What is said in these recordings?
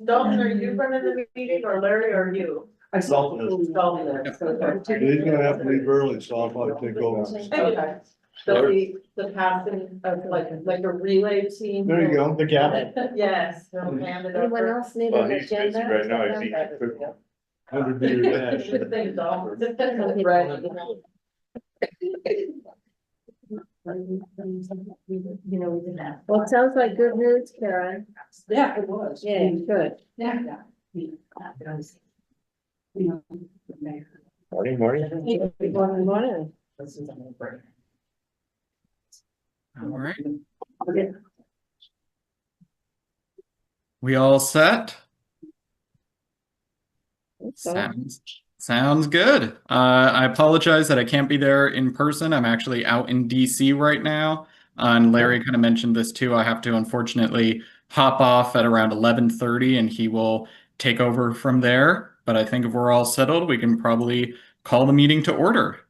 Dalton, are you running the meeting or Larry or you? Dalton is. Dalton is. Okay. He's gonna have to leave early, so I'll probably take over. Okay. So the passing of like a relay team. There you go, the gavel. Yes. They'll hand it Anyone over. else need Well, an he's busy agenda? right now, he's eating food. 100-meter dash. Good thing, Dalton. Right. Well, it sounds like good news, Karen. Yeah, it was. Yeah, good. Yeah. Morning, morning. Good morning. All right. We all set? Sounds good. I apologize that I can't be there in person. I'm actually out in DC right now. And Larry kind of mentioned this too. I have to unfortunately hop off at around 11:30 and he will take over from there. But I think if we're all settled, we can probably call the meeting to order.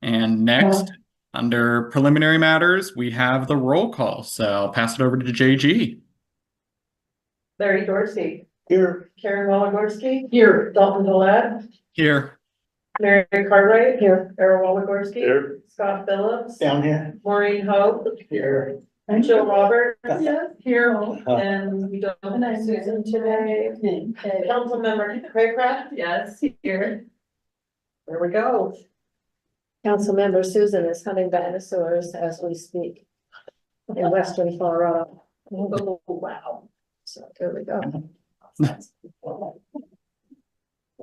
And next, under preliminary matters, we have the roll call. So I'll pass it over to JG. Larry Dorsey. Here. Karen Waligorski. Here. Dalton Villette. Here. Mary Cartwright. Here. Errol Waligorski. Here. Scott Phillips. Down here. Maureen Hope. Here. And Jill Roberts. Yeah. Here. And we don't have Susan today. Councilmember Craycraft. Yes, here. There we go. Councilmember Susan is hunting dinosaurs as we speak in western Colorado. Oh, wow. So there we go.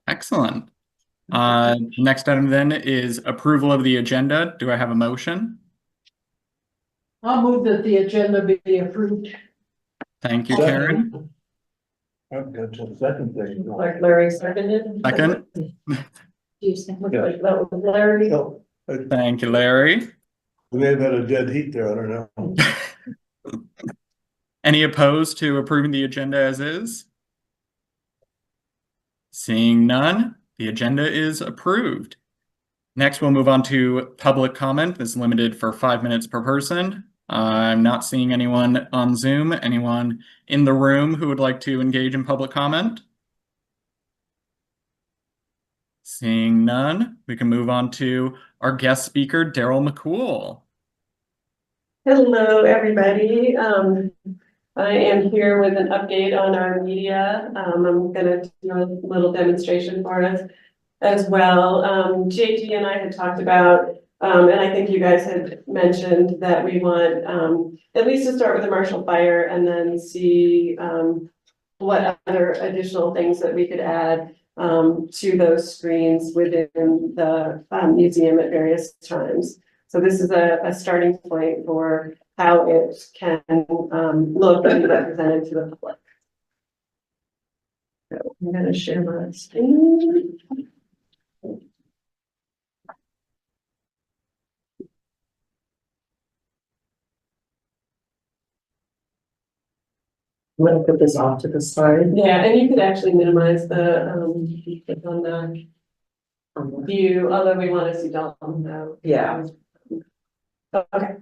Excellent. Next item then is approval of the agenda. Do I have a motion? I'll move that the agenda be approved. Thank you, Karen. I've got the second thing. Like Larry seconded. Second. Looks like that was Larry. No, Thank you, Larry. we may have had a dead heat there, I don't know. Any opposed to approving the agenda as is? Seeing none, the agenda is approved. Next, we'll move on to public comment that's limited for 5 minutes per person. I'm not seeing anyone on Zoom. Anyone in the room who would like to engage in public comment? Seeing none, we can move on to our guest speaker, Daryl McCool. Hello, everybody. I am here with an update on our media. I'm going to do a little demonstration for us as well. JG and I had talked about, and I think you guys had mentioned that we want at least to start with the Marshall Fire and then see what other additional things that we could add to those screens within the museum at various times. So this is a starting point for how it can look and be represented to the public. So I'm going to share my screen. I'm gonna put this off to the side. Yeah, and you could actually minimize the on the view, although we want to see Dalton though. Yeah. Okay.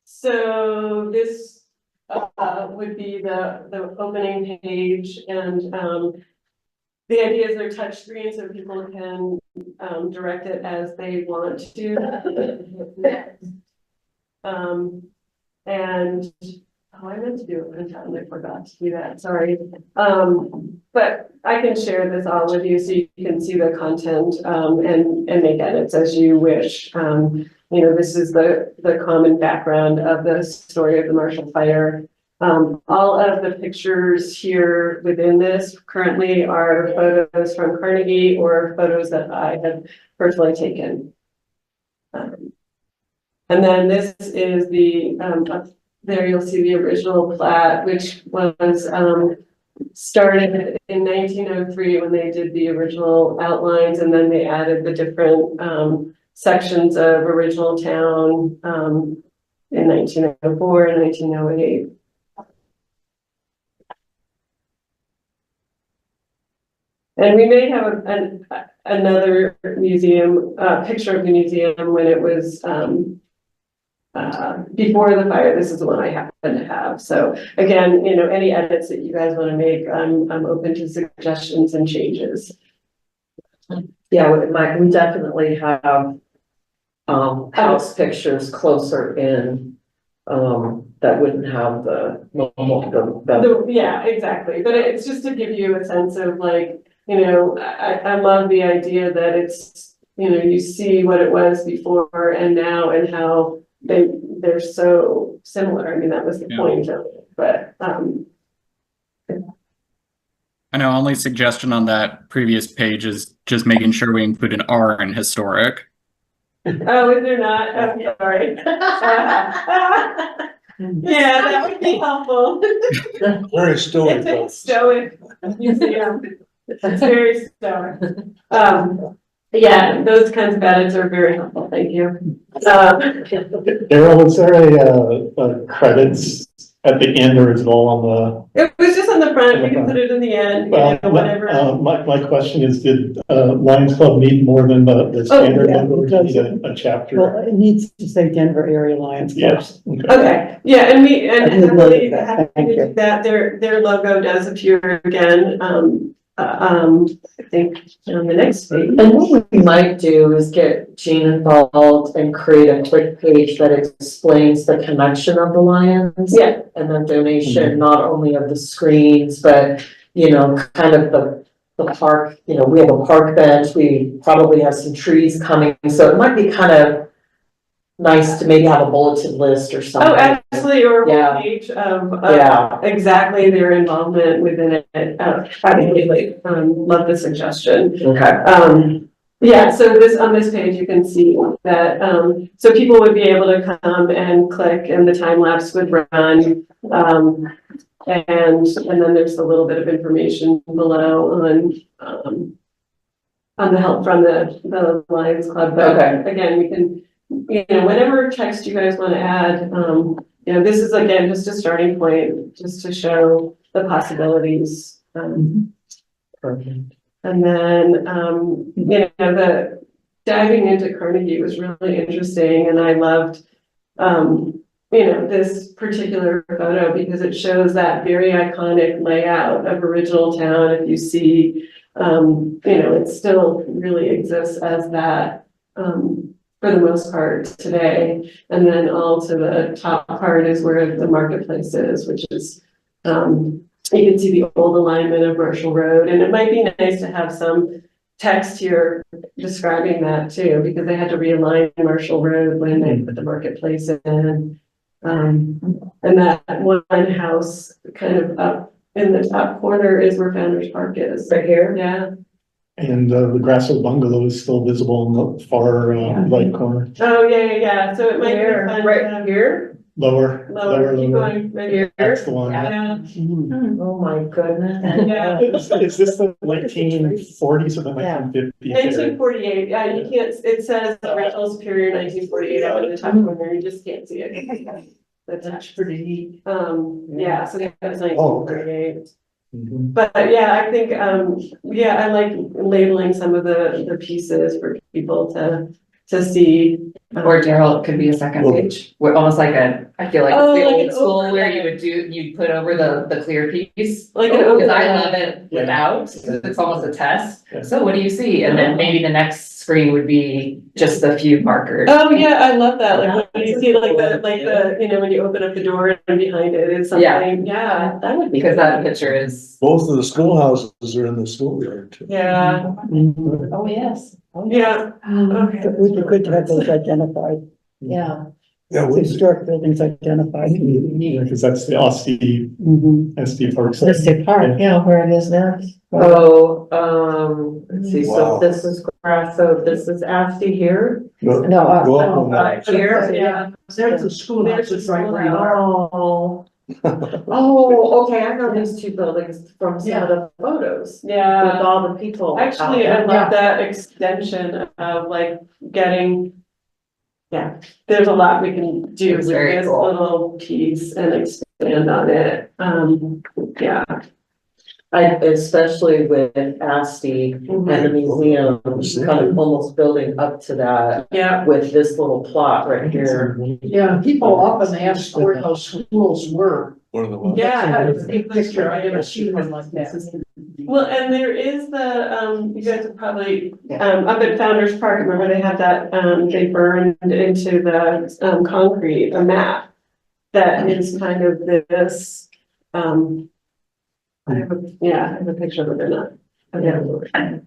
So this would be the opening page, and the idea is they're touch screen so people can direct it as they want to. And oh, I meant to do it one time, I forgot to do that, sorry. But I can share this all with you so you can see the content and make edits as you wish. You know, this is the common background of the story of the Marshall Fire. All of the pictures here within this currently are photos from Carnegie or photos that I have personally taken. And then this is the there you'll see the original plat, which was started in 1903 when they did the original outlines, and then they added the different sections of original town in 1904 and 1908. And we may have another museum picture of the museum when it was before the fire, this is the one I happen to have. So again, you know, any edits that you guys want to make, I'm open to suggestions and changes. Yeah, we definitely have house pictures closer in, that wouldn't have Yeah, exactly. But it's just to give you a sense of like, you know, I love the idea that it's, you know, you see what it was before and now and how they're so similar. I mean, that was the point of it, but, I know only suggestion on that previous page is just making sure we include an R in historic. oh, is there not? Oh, sorry. Yeah, that would be helpful. Very stoic. It's a stoic museum. It's very stoic. Yeah, those kinds of edits are very helpful. Thank you. Daryl, was there a credits at the end, or is it all on It was just on the front. We can put it in the end, you know, whatever. my question is, did Lions Club need more than the standard yeah, logo, or it do you does. need a chapter? Well, it needs to say Denver Area Lions Club. Yes. Okay, yeah, and we, and I didn't know happily, that. happy Thank to you. do that, their logo does appear again, I think on the next page. And what we might do is get Jean involved and create a quick page that explains the connection of the Lions. Yeah, And then donation, not only of the screens, but, you know, kind of the park, you know, we have a park bench, we probably have some trees coming, so it might be kind of nice to maybe have a bulleted list or something. oh, absolutely, or a Yeah. whole page of Yeah. exactly their involvement within it. I really, love the suggestion. Okay. Yeah, so on this page, you can see that, so people would be able to come and click and the time lapse would run. And then there's a little bit of information below on the help from the Lions Club. But Okay. again, we can, you know, whatever text you guys want to add, you know, this is again, just a starting point, just to show the possibilities. Perfect. And then, you know, the diving into Carnegie was really interesting, and I loved, you know, this particular photo because it shows that very iconic layout of original town. If you see, you know, it still really exists as that, for the most part today. And then all to the top part is where the marketplace is, which is, you can see the old alignment of Marshall Road, and it might be nice to have some text here describing that too, because they had to realign Marshall Road when they put the marketplace in. And that one house kind of up in the top corner is where Founders Park is. Right here? Yeah. And the Grasso bungalow is still visible in the far right corner, Oh, yeah. So it might be Where? fun. Right here? lower. Keep going, right here. That's the one. Yeah. Oh, my goodness. Yeah. Is this the 1940s or the 1950s? Nineteen 48, yeah, you can't, it says original Superior 1948 out in the top corner, you just can't see it. That's pretty neat. Yeah, so that was Oh, okay. 1948. Mhm. But yeah, I think, yeah, I like labeling some of the pieces for people to see. Or Daryl, it could be a second Well- page, where almost like I feel like Oh, it's the like old an school where overlay. you would you'd put over the clear piece. Like an Because I overlay. love it without, 'cause it's almost a test. Yeah. So what do you see? And then maybe the next screen would be just a few markers. Oh, yeah, I love that, like when you see like the, you know, when you open up the door and behind it is something, yeah, that would be. Because that picture is, Both of the schoolhouses are in the schoolyard too. Yeah, Mhm. Oh, yes. yeah, okay. It would be good to have those identified, Yeah. Yeah, we, historic buildings identified. Yeah, because that's the SD, Mhm. SD Park. This is Park, yeah, where it is now. Oh, let's see, so Wow. this is Grasso, this is Asti here. go No, go up on that. Here? Yeah. There's the schoolhouse, it's right where you are. Oh. Oh, okay, I know these two buildings from some of the photos with Yeah, all the people. actually, out I love that extension of like getting. Yeah, there's a lot we can do with It's very this cool. little piece and expand on it, yeah. Especially with Asti and the museum, kind of almost building up to that Yeah, with this little plot right here. yeah, people often ask where those schools were. One of the ones. Yeah. That's a big picture, I never seen one like that. Well, and there is you guys have probably, up at Founder's Park, remember they had that, they burned into the, concrete, a map. That is kind of this, I have a picture of it or not.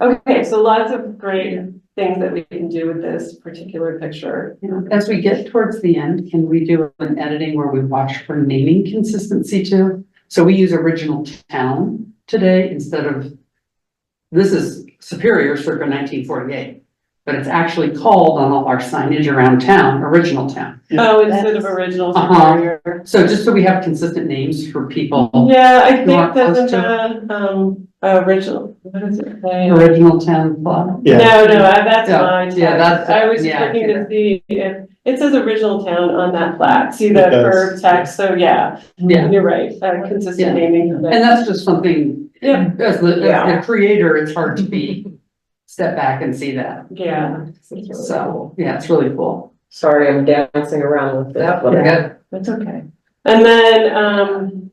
Okay, so lots of great things that we can do with this particular picture. As we get towards the end, can we do an editing where we watch for naming consistency too? So we use original town today instead of, this is Superior circa 1948, but it's actually called on all our signage around town, original town. Oh, instead of original Uh-huh. Superior. So just so we have consistent names for people, Yeah, I You want think those doesn't original, what does it say? original town club. Yeah. No, that's Yeah, my yeah, text. that's- I was just yeah, looking yeah. to see if, it says original town on that plaque, see the It does. curved text, so yeah, Yeah, you're right, consistent Yeah. naming. and that's just something, Yeah. as the Yeah. creator, it's hard to step back and see that. Yeah. So, yeah, it's really cool. Sorry, I'm dancing around with it. Yeah, but- we're good. That's okay. And then,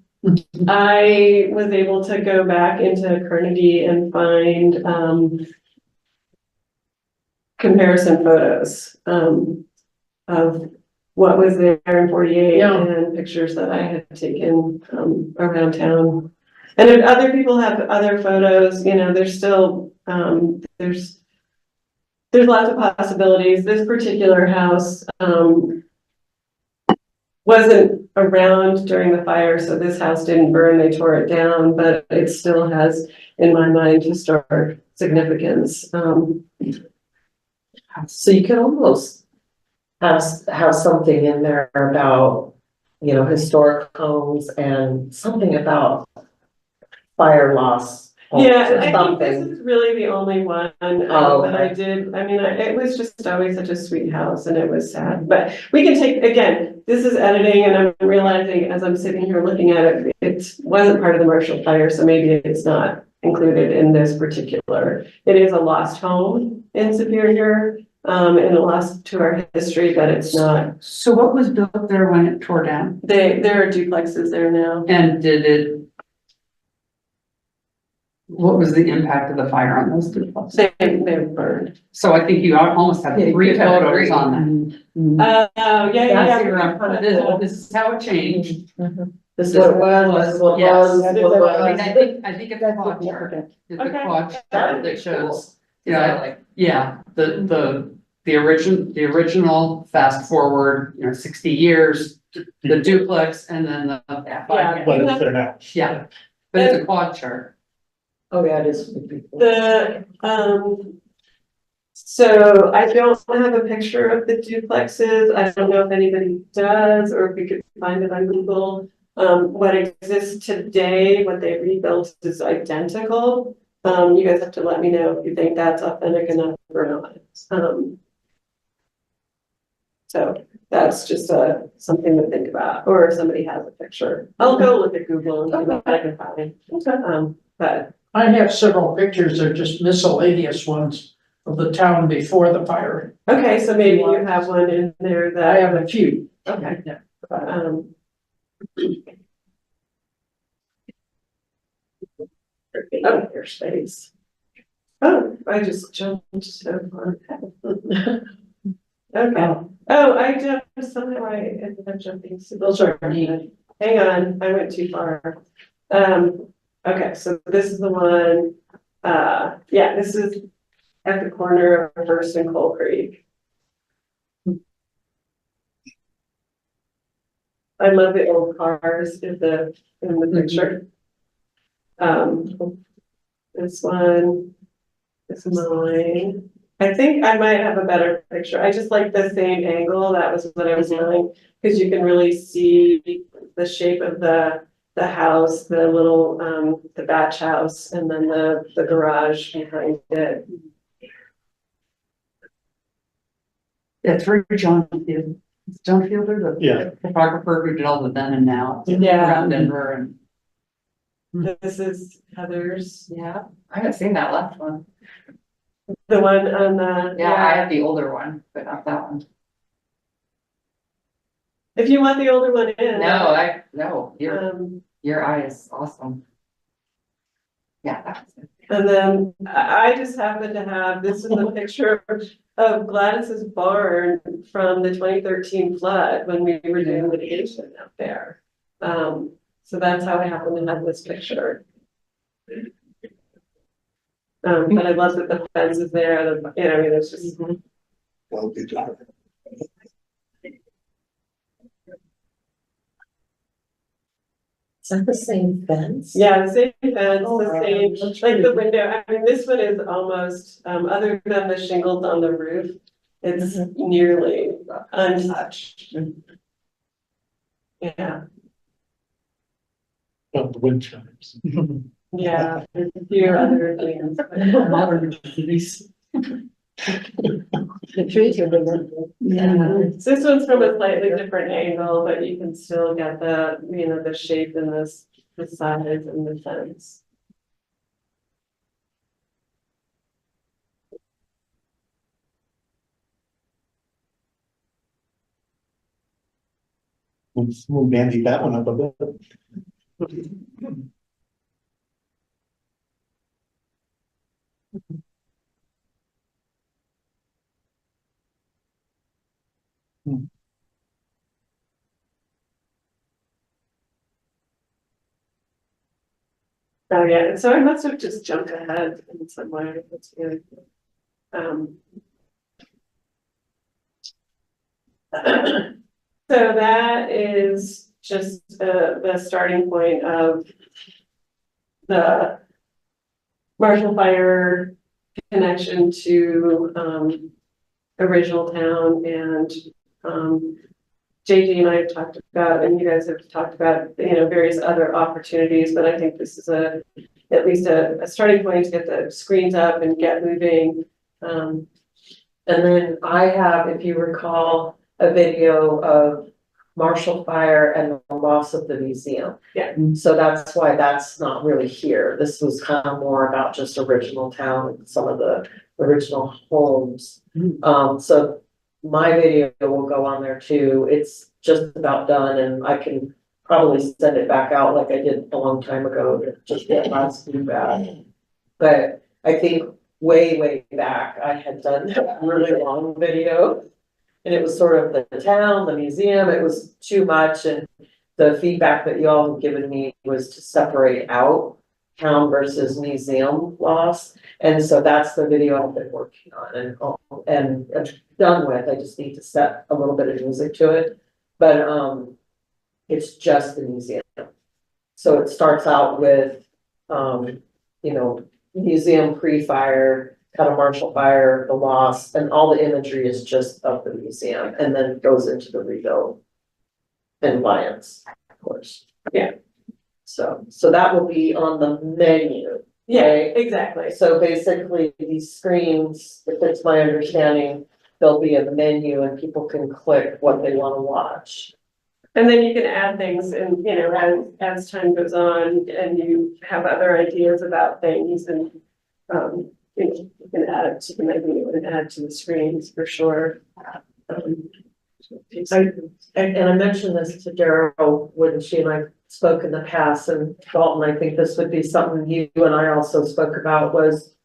I was able to go back into Carnegie and find, comparison photos, of what was there in 48 Yeah. and pictures that I had taken, around town. And if other people have other photos, there's still, there's lots of possibilities. This particular house, wasn't around during the fire, so this house didn't burn, they tore it down, but it still has, in my mind, historic significance. So you could almost have something in there about, historic homes and something about fire loss. homes Yeah, or I think this something. is really the only one Oh, that I okay. did. I mean, it was just always such a sweet house and it was sad, but we can take, again, this is editing and I'm realizing as I'm sitting here looking at it, it wasn't part of the Marshall Fire, so maybe it's not included in this particular. It is a lost home in Superior, and a loss to our history, but it's not. So what was built there when it tore down? There are duplexes there now. And what was the impact of the fire on those duplexes? They're burned. So I think you almost have Yeah, three you have photos three. on Yeah. that. Figure out how it is. This is how it changed. This is what it was, this is what it was, Yes. this is what it I mean, was. I think it's a That's quad chart. significant. It's a Okay. quad chart That would that be shows, cool. yeah, the original fast forward, 60 years, the duplex and then the. Yeah. What is there now? Yeah, but it's a quad chart. Oh, yeah, it is. So I don't have a picture of the duplexes. I don't know if anybody does, or if we could find it on Google. What exists today, what they rebuilt is identical. You guys have to let me know if you think that's authentic enough or not. So that's just something to think about, or if somebody has a picture. I'll go look at Google and see what I can find. But I have several pictures, they're just miscellaneous ones of the town before the fire. okay, so maybe you have one in there I that, have a few. okay. Yeah. Oh, your space. Oh, I just jumped so far. Okay, I jumped, somehow I ended up jumping. Those are neat. Hang on, I went too far. Okay, so this is the one, yeah, this is at the corner of First and Coal Creek. I love the old cars in the picture. This one is mine. I think I might have a better picture. I just like the same angle. That was what I was doing, because you can really see the shape of the house, the little, the batch house, and then the garage behind it. It's very John Field. It's John Fielder, Yeah. the photographer who did all the then and now Yeah. around Denver and. This is Heather's, Yeah, I haven't seen that last one. the one on the. Yeah, I have the older one, but not that one. If you want the older one in. No, Um, your eye is awesome. Yeah, that's it. and then I just happen to have, this is a picture of Gladys's barn from the 2013 flood when we were doing litigation out there. So that's how I happen to have this picture. But I love that the fence is there, I mean, it's just. Well, good job. Is that the same fence? Yeah, the same fence, Oh, the same, like the window, I mean, this one is almost, other than the shingles on the roof, it's nearly untouched. Yeah, Of the wind chimes. yeah, there's a few other things. Modern trees. The trees are bigger. Yeah, so this one's from a slightly different angle, but you can still get the, the shape and the size and the fence. We'll bandy that one up a bit. Oh, yeah, so I must have just jumped ahead in some way, that's really cool. So that is just the starting point of the Marshall Fire connection to, original town and, JD and I have talked about, and you guys have talked about, various other opportunities, but I think this is at least a starting point to get the screens up and get moving. And then I have, if you recall, a video of Marshall Fire and the loss of the museum. Yeah. So that's why that's not really here. This was kind of more about just original town and some of the original homes. So my video will go on there too. It's just about done and I can probably send it back out like I did a long time ago to just get lots of feedback. But I think way back, I had done a really long video. And it was sort of the town, the museum, it was too much, and the feedback that y'all have given me was to separate out town versus museum loss. And so that's the video I've been working on and done with. I just need to set a little bit of music to it. But it's just the museum. So it starts out with museum pre-fire, kind of Marshall Fire, the loss, and all the imagery is just of the museum, and then it goes into the rebuild and Lions, of course. Yeah. So that will be on the menu. Yeah, right? exactly. So basically, these screens, if it's my understanding, they'll be in the menu and people can click what they want to watch. And then you can add things and, as time goes on and you have other ideas about things and, you can add it to the menu and add to the screens for sure. And I mentioned this to Daryl when she and I spoke in the past, and Dalton, I think this would be something you and I also spoke about was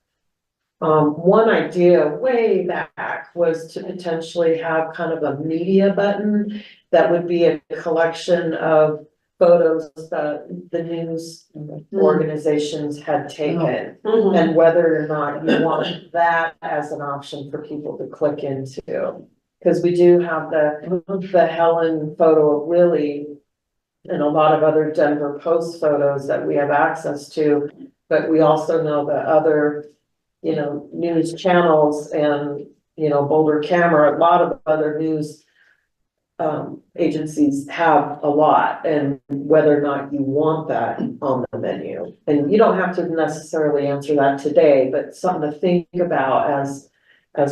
one idea way back was to potentially have kind of a media button that would be a collection of photos that the news organizations had taken, and whether or not you want that as an option for people to click into. Because we do have the Helen photo of Willie and a lot of other Denver Post photos that we have access to, but we also know that other, news channels and, Boulder Camera, a lot of other news agencies have a lot, and whether or not you want that on the menu. And you don't have to necessarily answer that today, but something to think about as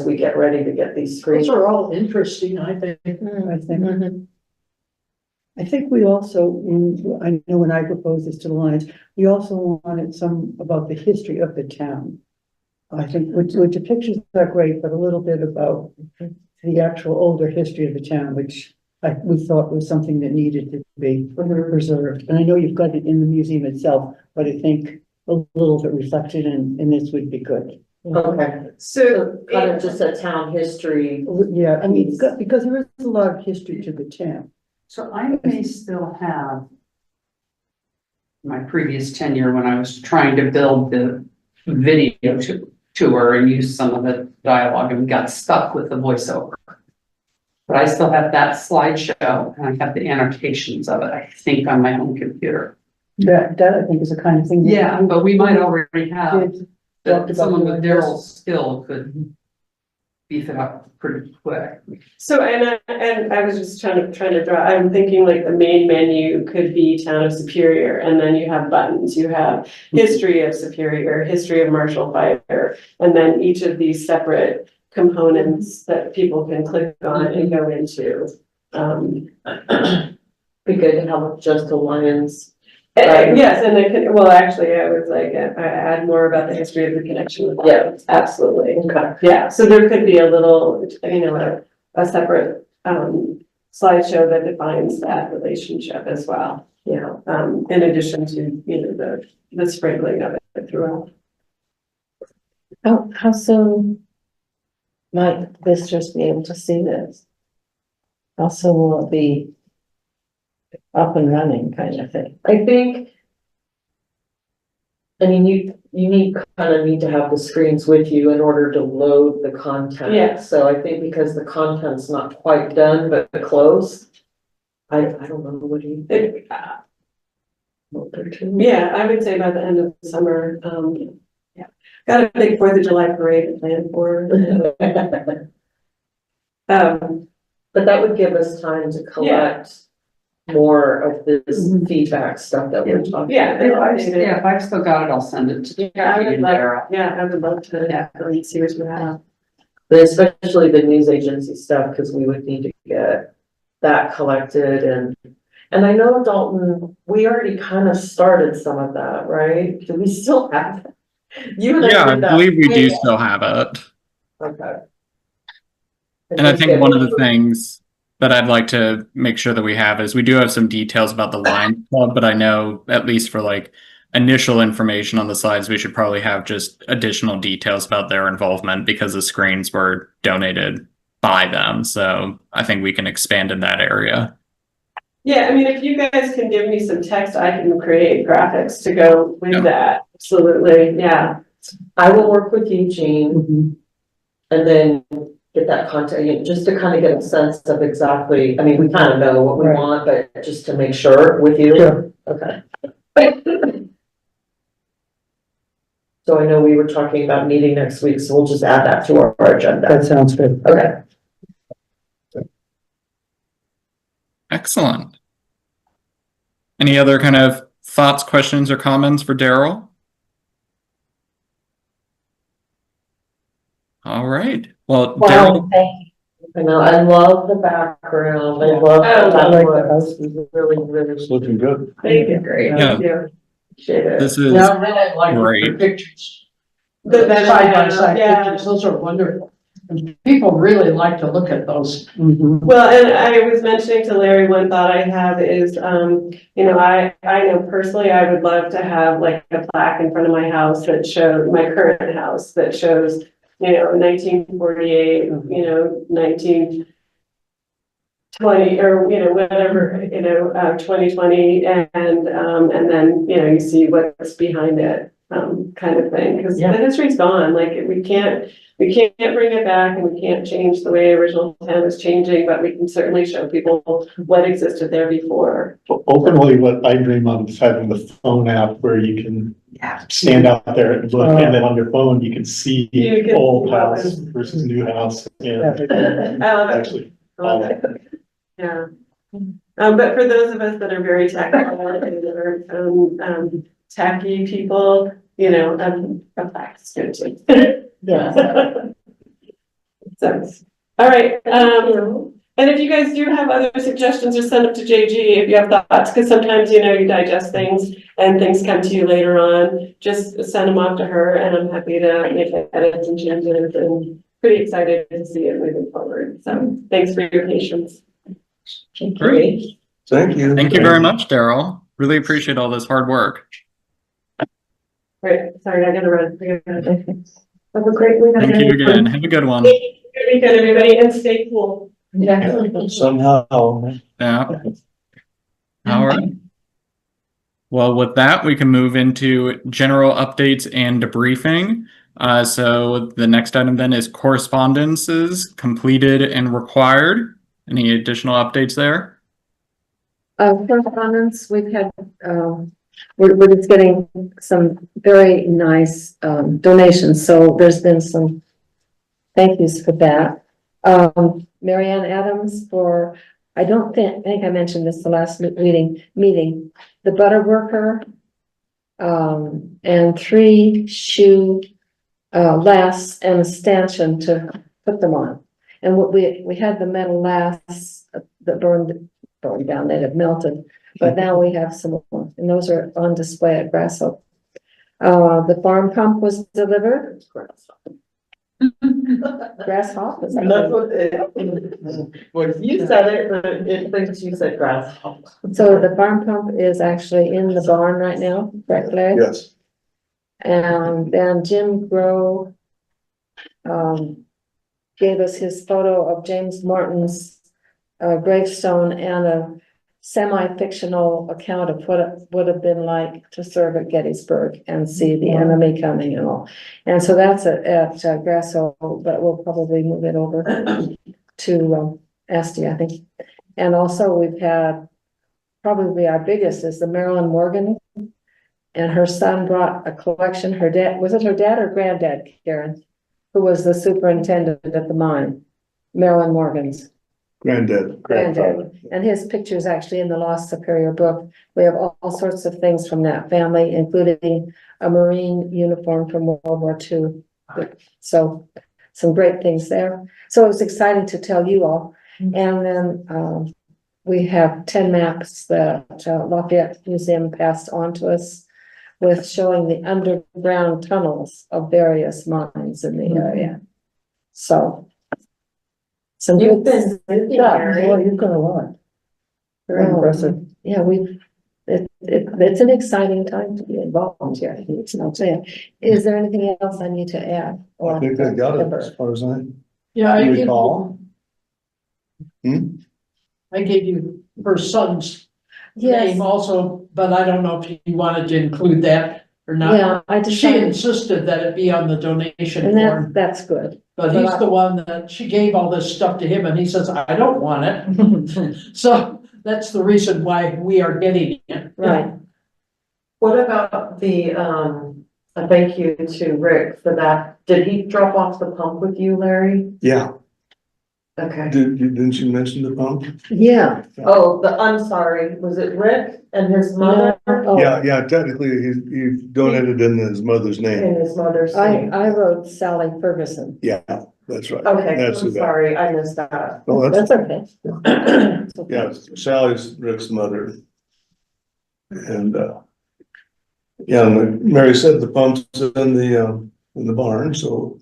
we get ready to get these screens. Those are all interesting, I think. I think. I think we also, I know when I proposed this to the Lions, we also wanted some about the history of the town. I think, which the pictures are great, but a little bit about the actual older history of the town, which we thought was something that needed to be preserved. And I know you've got it in the museum itself, but I think a little bit reflected in this would be good. Okay, So, kind of just a town history. Yeah, I mean, because there is a lot of history to the town. So I may still have my previous tenure when I was trying to build the video tour and use some of the dialogue and got stuck with the voiceover. But I still have that slideshow and I have the annotations of it, I think, on my home computer. That I think is the kind of thing. Yeah, but we might already have, Talked that someone about with doing Daryl's skill could beef it up pretty quick. so, and I was just trying to draw, I'm thinking like the main menu could be Town of Superior, and then you have buttons, you have history of Superior, history of Marshall Fire, and then each of these separate components that people can click on and go into. Be good to have just the Lions. Yes, and it can, well, actually, I was like, I add more about the history of the connection with Lions, absolutely. Okay. Yeah, so there could be a little, a separate, slideshow that defines that relationship as well. In addition to, the sprinkling of it throughout. How soon might visitors be able to see this? How soon will it be up and running, kind of thing? I think. I mean, you need to have the screens with you in order to load the content. Yeah. So I think because the content's not quite done, but close. I don't know, what do you think? Month or two? Yeah, I would say by the end of the summer, yeah. Got a big 4th of July parade to plan for. But that would give us time to collect more of this feedback stuff that we're talking Yeah, about. If I've still got it, I'll send it to you. I would love to really see what we have. But especially the news agency stuff, because we would need to get that collected and I know Dalton, we already kind of started some of that, right? Do we still have it? You and Yeah, I did that. believe we do still have it. Okay. And I think one of the things that I'd like to make sure that we have is we do have some details about the Lions Club, but I know at least for like initial information on the slides, we should probably have just additional details about their involvement because the screens were donated by them. So I think we can expand in that area. Yeah, I mean, if you guys can give me some text, I can create graphics to go with that. Absolutely, yeah. I will work with you, Jean, and then get that content, just to kind of get a sense of exactly, I mean, we kind of know what we want, but just to make sure with you. Sure. Okay. So I know we were talking about meeting next week, so we'll just add that to our agenda. That sounds good. Okay. Excellent. Any other kind of thoughts, questions, or comments for Daryl? All right. Well, Daryl, I know, I love the background. I love Oh, that. I like look. the house. It's really It's looking good. Thank you. great. Yeah. Thank you. Appreciate it. this is Yeah, I really like the great. pictures. The Side by side yeah. pictures, those are wonderful. And people really like to look at those. Well, and I was mentioning to Larry, one thought I have is, I know personally, I would love to have like a plaque in front of my house that showed, my current house that shows, 1948, 1920, or, whatever, 2020, and then, you see what's behind it, kind of thing, because the history's gone, like, we can't bring it back, and we can't change the way original town is changing, but we can certainly show people what existed there before. Openly, what I dream of is having the phone app where you can stand out there and look, and then on your phone, you can see You can old see house what versus new house. And I love it. actually, I love it. Yeah. But for those of us that are very technical and are tacky people, a plaque is good too. Yeah. So, all right, And if you guys do have other suggestions, just send them to JG if you have thoughts, because sometimes, you know, you digest things and things come to you later on. Just send them off to her and I'm happy to make edits and changes and pretty excited to see it moving forward. So thanks for your patience. Great. Thank you. Thank you very much, Daryl. Really appreciate all this hard work. Great, sorry, I gotta run. Have a great weekend. Thank you again. Have a good one. Good weekend, everybody, and stay cool. Yeah. Somehow. Yeah. All right. Well, with that, we can move into general updates and debriefing. So the next item then is correspondences completed and required. Any additional updates there? Correspondence, we've had, we're just getting some very nice, donations, so there's been some thank yous for that. Marianne Adams for, I think I mentioned this the last meeting, the butter worker, and 3 shoe, lasts and a stanchion to put them on. And what we had the metal lasts that burned down, they had melted, but now we have some more, and those are on display at Grasshopper. The farm pump was delivered. Grasshopper. That's what when you said it, but it thinks you said grasshopper. So the farm pump is actually in the barn right now, correct, Larry? Yes. And then Jim Grow gave us his photo of James Martin's gravestone and a semi-fictional account of what it would have been like to serve at Gettysburg and see the enemy coming and all. And so that's at Grasso, but we'll probably move it over to Asti, I think. And also we've had probably our biggest is the Marilyn Morgan, and her son brought a collection. Her dad, was it her dad or granddad, Karen, who was the superintendent at the mine, Marilyn Morgan's Granddad. granddad, and his picture is actually in the Lost Superior book. We have all sorts of things from that family, including a Marine uniform from World War II. So some great things there. So it was exciting to tell you all. And then we have 10 maps that Lafayette Museum passed on to us with showing the underground tunnels of various mines in the area. So some You've good been busy, stuff. Mary. Well, you've got a lot. Very impressive. Yeah, it's an exciting time to be involved here. I'll tell you. Is there anything else I need to add? I think I got it as far as I Yeah, I gave recall. I gave you her son's Yes, name also, but I don't know if you wanted to include that or not. yeah, I She decided, insisted that it be on the donation and form, that's good. but he's the one that, she gave all this stuff to him and he says, I don't want it. So that's the reason why we are getting it. Right. What about the, a thank you to Rick for that? Did he drop off the pump with you, Larry? Yeah, Okay. didn't you mention the pump? Yeah. Oh, I'm sorry, was it Rick and his mother? Oh, Yeah, technically he donated in his mother's In name. his mother's I name? wrote Sally Ferguson. Yeah, that's right. Okay, That's I'm who that. sorry, I missed that. Oh, That's okay. yeah, Sally's Rick's mother. And, yeah, and Mary said the pump's in the barn, so.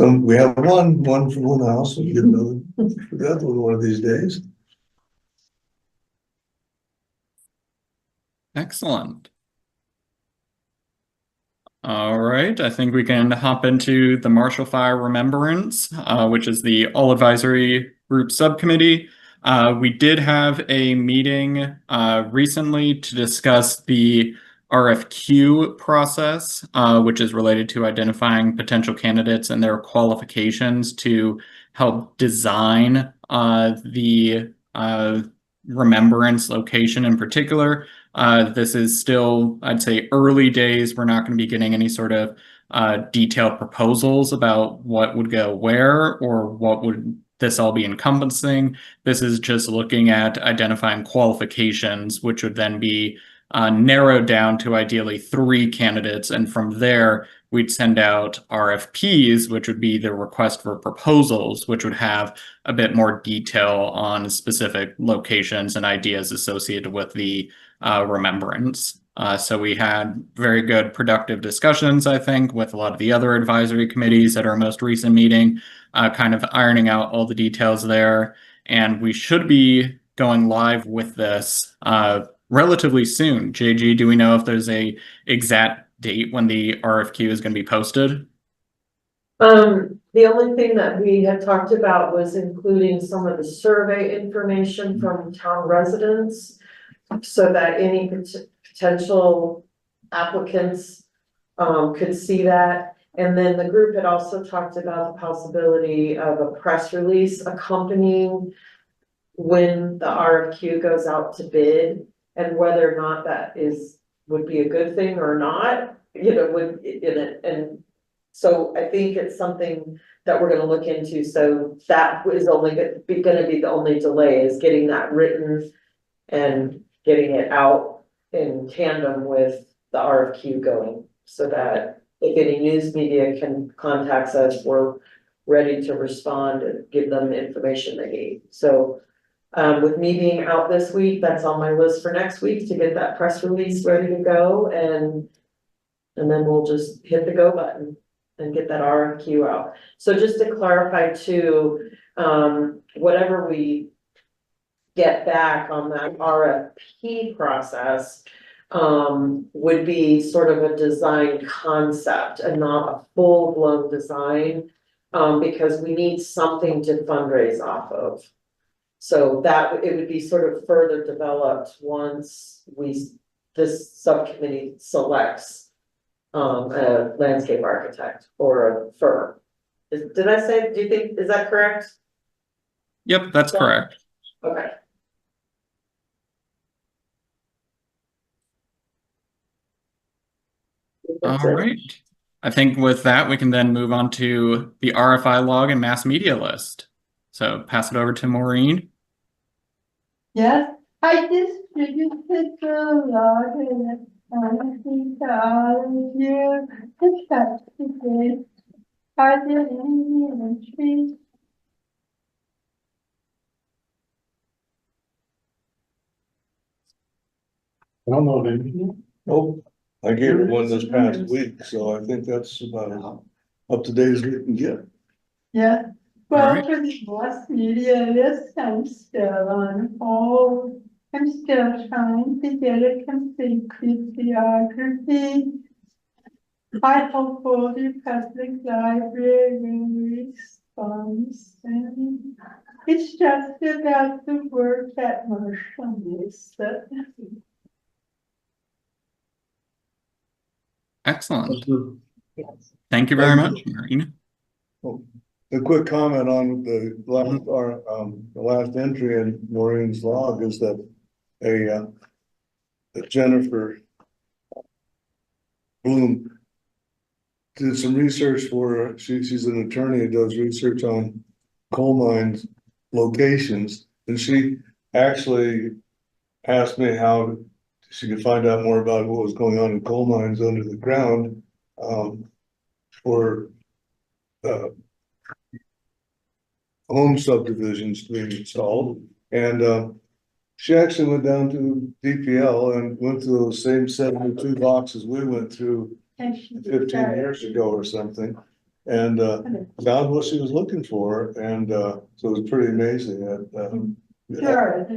We have one from one house, we'll get another for the other one of these days. Excellent. All right, I think we can hop into the Marshall Fire Remembrance, which is the All Advisory Group Subcommittee. We did have a meeting recently to discuss the RFQ process, which is related to identifying potential candidates and their qualifications to help design the remembrance location in particular. This is still, I'd say, early days. We're not going to be getting any sort of detailed proposals about what would go where or what would this all be encompassing. This is just looking at identifying qualifications, which would then be narrowed down to ideally 3 candidates. And from there, we'd send out RFPs, which would be the request for proposals, which would have a bit more detail on specific locations and ideas associated with the remembrance. So we had very good productive discussions, I think, with a lot of the other advisory committees at our most recent meeting, kind of ironing out all the details there. And we should be going live with this relatively soon. JG, do we know if there's a exact date when the RFQ is going to be posted? The only thing that we had talked about was including some of the survey information from town residents so that any potential applicants could see that. And then the group had also talked about the possibility of a press release accompanying when the RFQ goes out to bid, and whether or not that would be a good thing or not, and so I think it's something that we're gonna look into. So that is only gonna be the only delay, is getting that written and getting it out in tandem with the RFQ going, so that if any news media can contact us, we're ready to respond and give them the information they need. So with me being out this week, that's on my list for next week, to get that press release ready to go, and then we'll just hit the go button and get that RFQ out. So just to clarify too, whatever we get back on that RFP process would be sort of a design concept and not a full-blown design, because we need something to fundraise off of. So that it would be sort of further developed once this subcommittee selects a landscape architect or a firm. Did I say, do you think, is that correct? Yep, that's correct. Okay. All right. I think with that, we can then move on to the RFI log and mass media list. So pass it over to Maureen. Yes, I distributed the log and I think all of you discussed today. Are there any entries? I don't know of anything. Nope, I gave her one this past week, so I think that's about as up to date as we can get. Yeah, All well, right. for the mass media list, I'm still on hold. I'm still trying to get a complete bibliography. I hope all the public library will respond soon. It's just about the work that Marshall needs. Excellent. Thank you very much, Maureen. A quick comment on the last entry in Maureen's log is that Jennifer Bloom did some research for, she's an attorney who does research on coal mines locations, and she actually asked me how she could find out more about what was going on in coal mines under the ground for home subdivisions being installed. And she actually went down to DPL and went through those same 72 boxes we went through 15 years ago or something, and found what she was looking for. And so it was pretty amazing that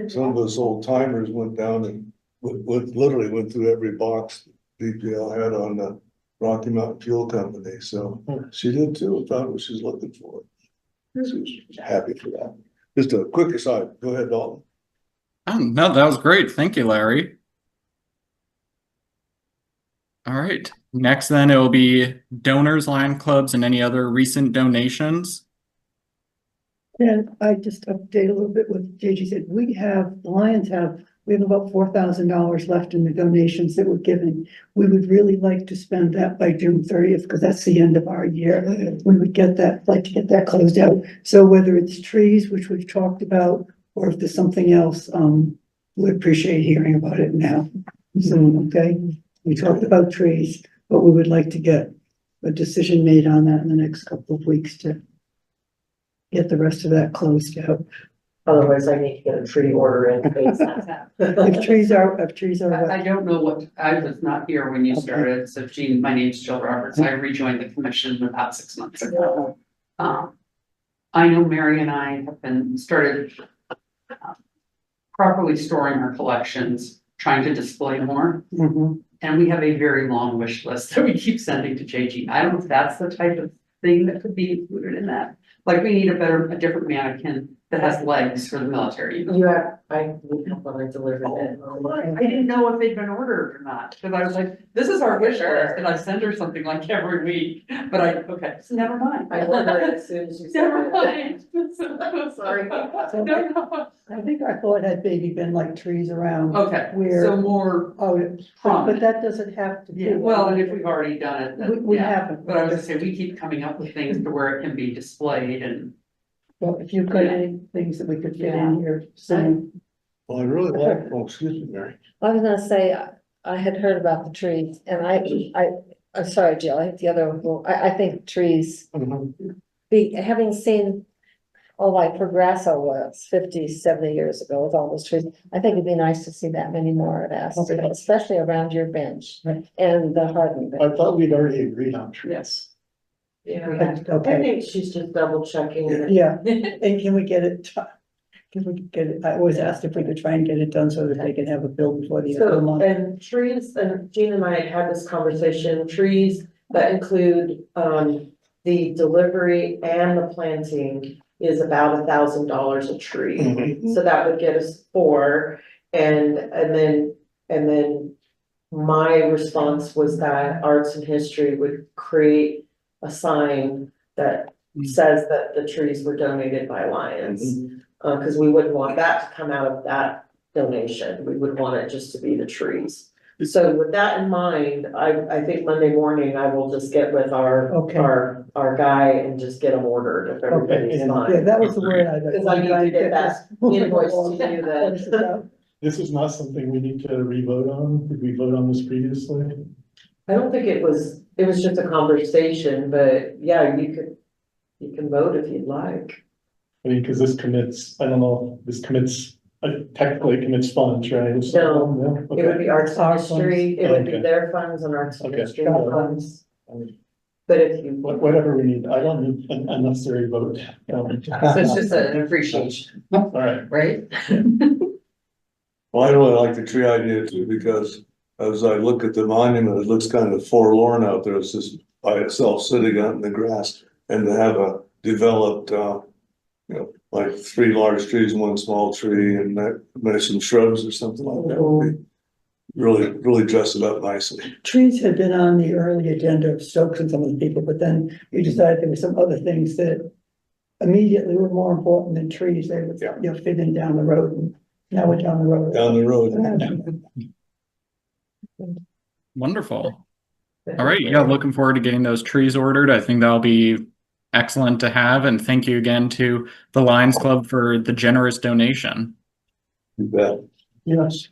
some of those old timers went down and literally went through every box DPL had on the Rocky Mountain Fuel Company. So she did too, and found what she was looking for. She was happy for that. Just a quick aside. Go ahead, Dalton. Oh, no, that was great. Thank you, Larry. All right. Next, then, it will be donors, Lion clubs, and any other recent donations. And I just update a little bit what JG said. We have about $4,000 left in the donations that we're giving. We would really like to spend that by June 30th, because that's the end of our year. We would like to get that closed out. So whether it's trees, which we've talked about, or if there's something else, we'd appreciate hearing about it now. soon, okay? We talked about trees, but we would like to get a decision made on that in the next couple of weeks to get the rest of that closed out. Otherwise I need to get a tree order in case. If trees are I what, don't know what, I was not here when you Okay. started, so Jean, my name's Jill Roberts, I rejoined the commission about 6 months ago. I know Mary and I have been started properly storing our collections, trying to display more. Mhm. And we have a very long wish list that we keep sending to JG. I don't know if that's the type of thing that could be included in that. Like, we need a different mannequin that has legs for the military. You have, I when I delivered it. I didn't know if they'd been ordered or not, because I was like, this is our wish list, and I send her something like every week, but okay, so never mind. I ordered it as soon as you said Never it. mind. Sorry. No. I think our thought had maybe been like trees around. Okay, Where- so more, Oh, but that doesn't have to be. yeah, well, and if we've already done it, then, We yeah. haven't. But I was gonna say, we keep coming up with things to where it can be displayed and. Well, if you've got any things that we could fit in here soon. Well, I really like, oh, excuse me, Mary. I was gonna say, I had heard about the trees and I'm sorry, Jill, I hit the other, one. I think trees, having seen, like Progresso was 50, 70 years ago with all those trees. I think it'd be nice to see that many more at Astor, especially around your bench Right. and the Hardin I bench. thought we'd already agreed on trees. Yes. Yeah, I Okay, think she's just double checking. yeah, and can we get it, I always asked if we could try and get it done so that they can have a bill before the end of the So, month. and trees, and Gina and I had this conversation, trees that include, the delivery and the planting is about $1,000 a tree. Mhm. So that would get us 4, and then my response was that Arts and History would create a sign that says that the trees were donated by Lions. Cause we wouldn't want that to come out of that donation, we would want it just to be the trees. So with that in mind, I think Monday morning I will just get with Okay. our guy and just get them ordered if everybody's and- Yeah, fine. that was the word I. Cause I need to get that invoice to you then. This is not something we need to re-vote on. Did we vote on this previously? I don't think it was just a conversation, but yeah, you can vote if you'd like. I mean, because this commits, I don't know, this commits, technically it commits funds, right? No, Yeah, It would okay. be Arts and Our History, it would be Okay. their funds and Arts and Okay. History funds. But if you. Whatever we need, I don't need an unnecessary vote. So it's just an appreciation, All right. right? Well, I really like the tree idea too, because as I look at the monument, it looks kind of forlorn out there. It's just by itself sitting out in the grass, and to have a developed, like 3 large trees and 1 small tree, and that, maybe some shrubs or something like that would be really dress it up nicely. Trees had been on the early agenda of Stokes and some of the people, but then we decided there were some other things that immediately were more important than trees. They would, fit in down the road, and now we're down the road. Down the road. Wonderful. All right, yeah, looking forward to getting those trees ordered. I think that'll be excellent to have, and thank you again to the Lions Club for the generous donation. You bet. Yes.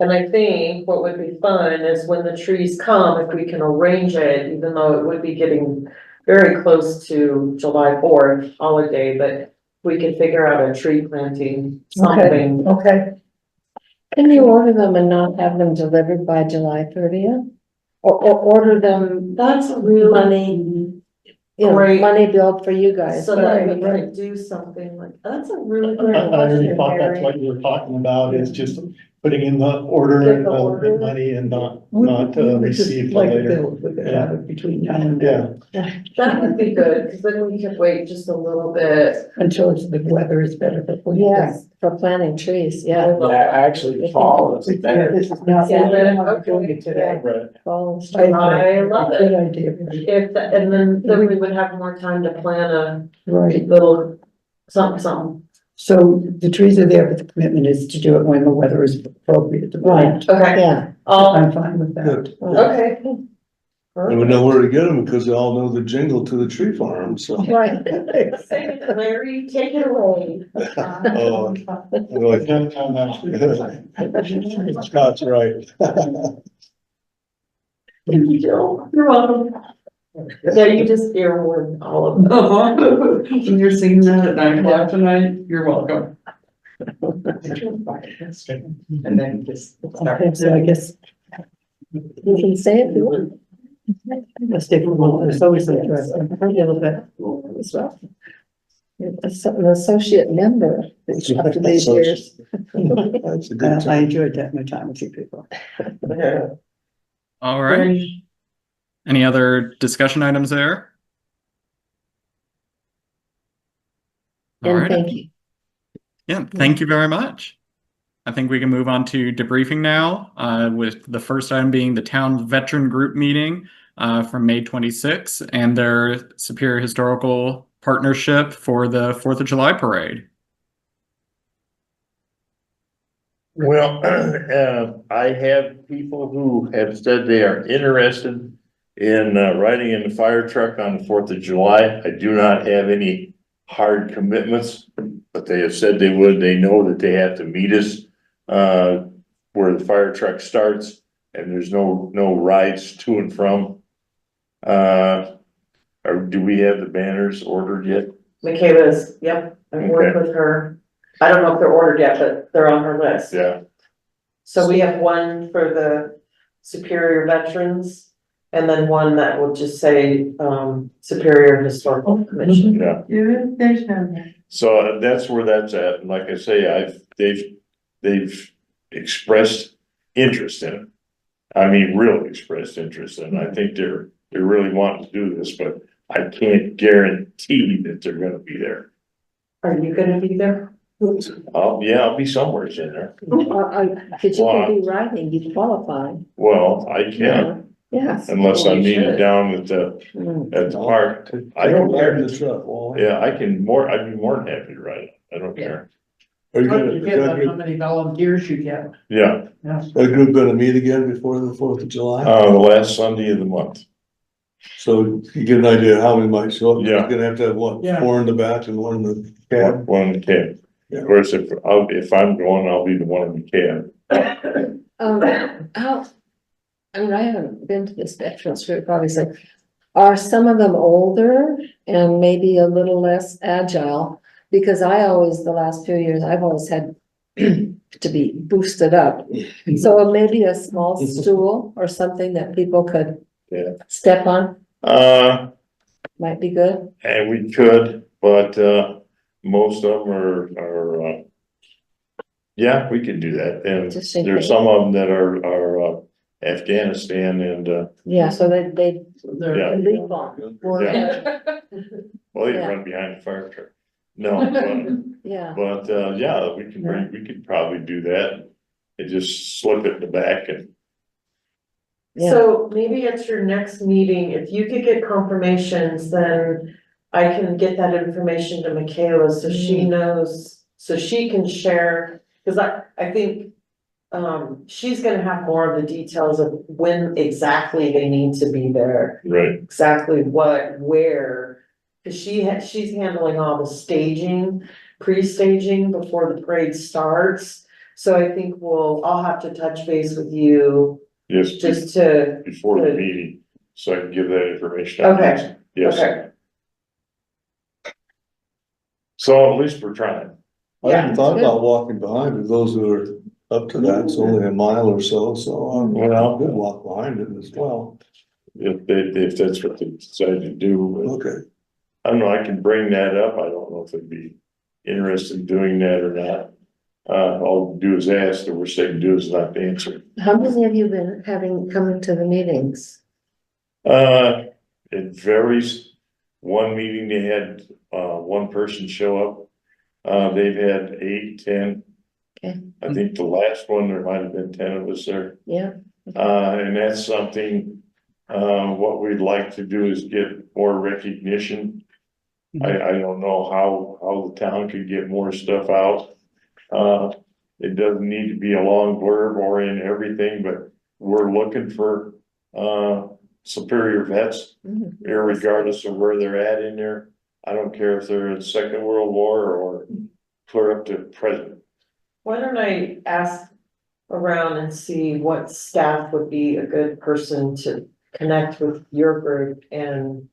And I think what would be fun is when the trees come, if we can arrange it, even though it would be getting very close to July 4th holiday, but we could figure out a tree planting something. Okay, Can you order them and not have them delivered by July 30th? Or order them That's really money, great. money billed for you guys? So but- that we could do something like, that's a really I great already question, thought that's Mary. what you were talking about, is just putting in the order Get the of order. the money and not we would just receive like a later. bill, if we could have it between now and then, Yeah, That would be good, cause then we could wait just a little bit. until the weather is better before you. Yes, for planting trees, yeah. Actually, fall is Yeah, better. this is not, Yeah, we're doing it today. right. Fall and I spring. I love Good it. idea, If, and then we would have more time to plan a right. little something. So the trees are there, but the commitment is to do it when the weather is appropriate. Right. Okay. Yeah. Um, I'm fine with that. Good. okay. And we know where to get them because they all know the jingle to the tree farm, so. Right. Sing it, Larry, take it away. Oh, like, Scott's right. Thank you, Jill. You're welcome. Yeah, you just earwormed all of them. When you're singing that at 9 o'clock tonight, you're welcome. And then just. Okay, so I guess You can say it if you want. let's take a moment. It's always interesting. A little bit. As well. An associate member after these years. That's a good I time. enjoyed that, my time with you people. All right. Any other discussion items there? All And right. thank you. Yeah, thank you very much. I think we can move on to debriefing now, with the first item being the town veteran group meeting from May 26th and their Superior Historical Partnership for the 4th of July parade. Well, I have people who have said they are interested in riding in the fire truck on the 4th of July. I do not have any hard commitments, but they have said they would. They know that they have to meet us where the fire truck starts, and there's no rides to and from. Or do we have the banners ordered yet? Michaela's, yep, I've worked with her. I don't know if they're ordered yet, but they're on her list. Yeah. So we have one for the Superior Veterans, and then one that will just say, Superior Historical Commission. Yeah. There's no. So that's where that's at. And like I say, they've expressed interest in it. I mean, really expressed interest, and I think they're really wanting to do this, but I can't guarantee that they're gonna be there. Are you gonna be there? I'll be somewhere in there. Could you can be writing, you qualify. Well, I can, Yes. unless I'm You needed should. down at the park. I don't ride in care. the truck, Wally. Yeah, I'd be more than happy to ride it. I don't care. Are you How gonna, you is get that how group, many volunteers you get. Yeah, Yes. that group gonna meet again before the 4th of July? the last Sunday of the month. So you get an idea of how many might show up? Yeah. You're gonna have to have one, Yeah. 4 in the back and 1 in the cab. One in the cab. Yeah. Of course, if I'm going, I'll be the one in the cab. I mean, I haven't been to this veterans group, obviously. Are some of them older and maybe a little less agile? Because the last few years, I've always had to be boosted up. So maybe a small stool or something that people could Yeah. step on might be good. And we could, but, most of them are, yeah, we could do that. And Just think there's that- some of them that are Afghanistan and, Yeah, so they Yeah. leap on. Yeah. well, you Yeah. run behind the fire truck. No, Yeah, but, yeah, we could probably do that and just slip it in the back and, yeah. So maybe at your next meeting, if you could get confirmations, then I can get that information to Michaela so she knows, so she can share. Cause I think, she's gonna have more of the details of when exactly they need to be there, right, exactly what, where. Cause she's handling all the staging, pre-staging before the parade starts. So I think I'll have to touch base with you just just to, before the meeting, so I can give that information. out. Okay. Yes, okay. so at least we're trying. I hadn't thought good. about walking behind it, those who are up to that, it's only a mile or so, Well- I could walk behind it as well. If that's what they decide to do, but Okay, I don't know, I can bring that up, I don't know if they'd be interested in doing that or not. All do is ask, the worst they can do is not answer. How many have you been having coming to the meetings? It varies. One meeting they had, one person show up. They've had 8, 10. Okay. I think the last one, there might have been 10 of us there. Yeah, And that's something, what we'd like to do is get more recognition. I don't know how the town could get more stuff out. It doesn't need to be a long blurb or in everything, but we're looking for, Superior vets, Mhm. irregardless of where they're at in there. I don't care if they're in Second World War or clear up to present. Why don't I ask around and see what staff would be a good person to connect with your group and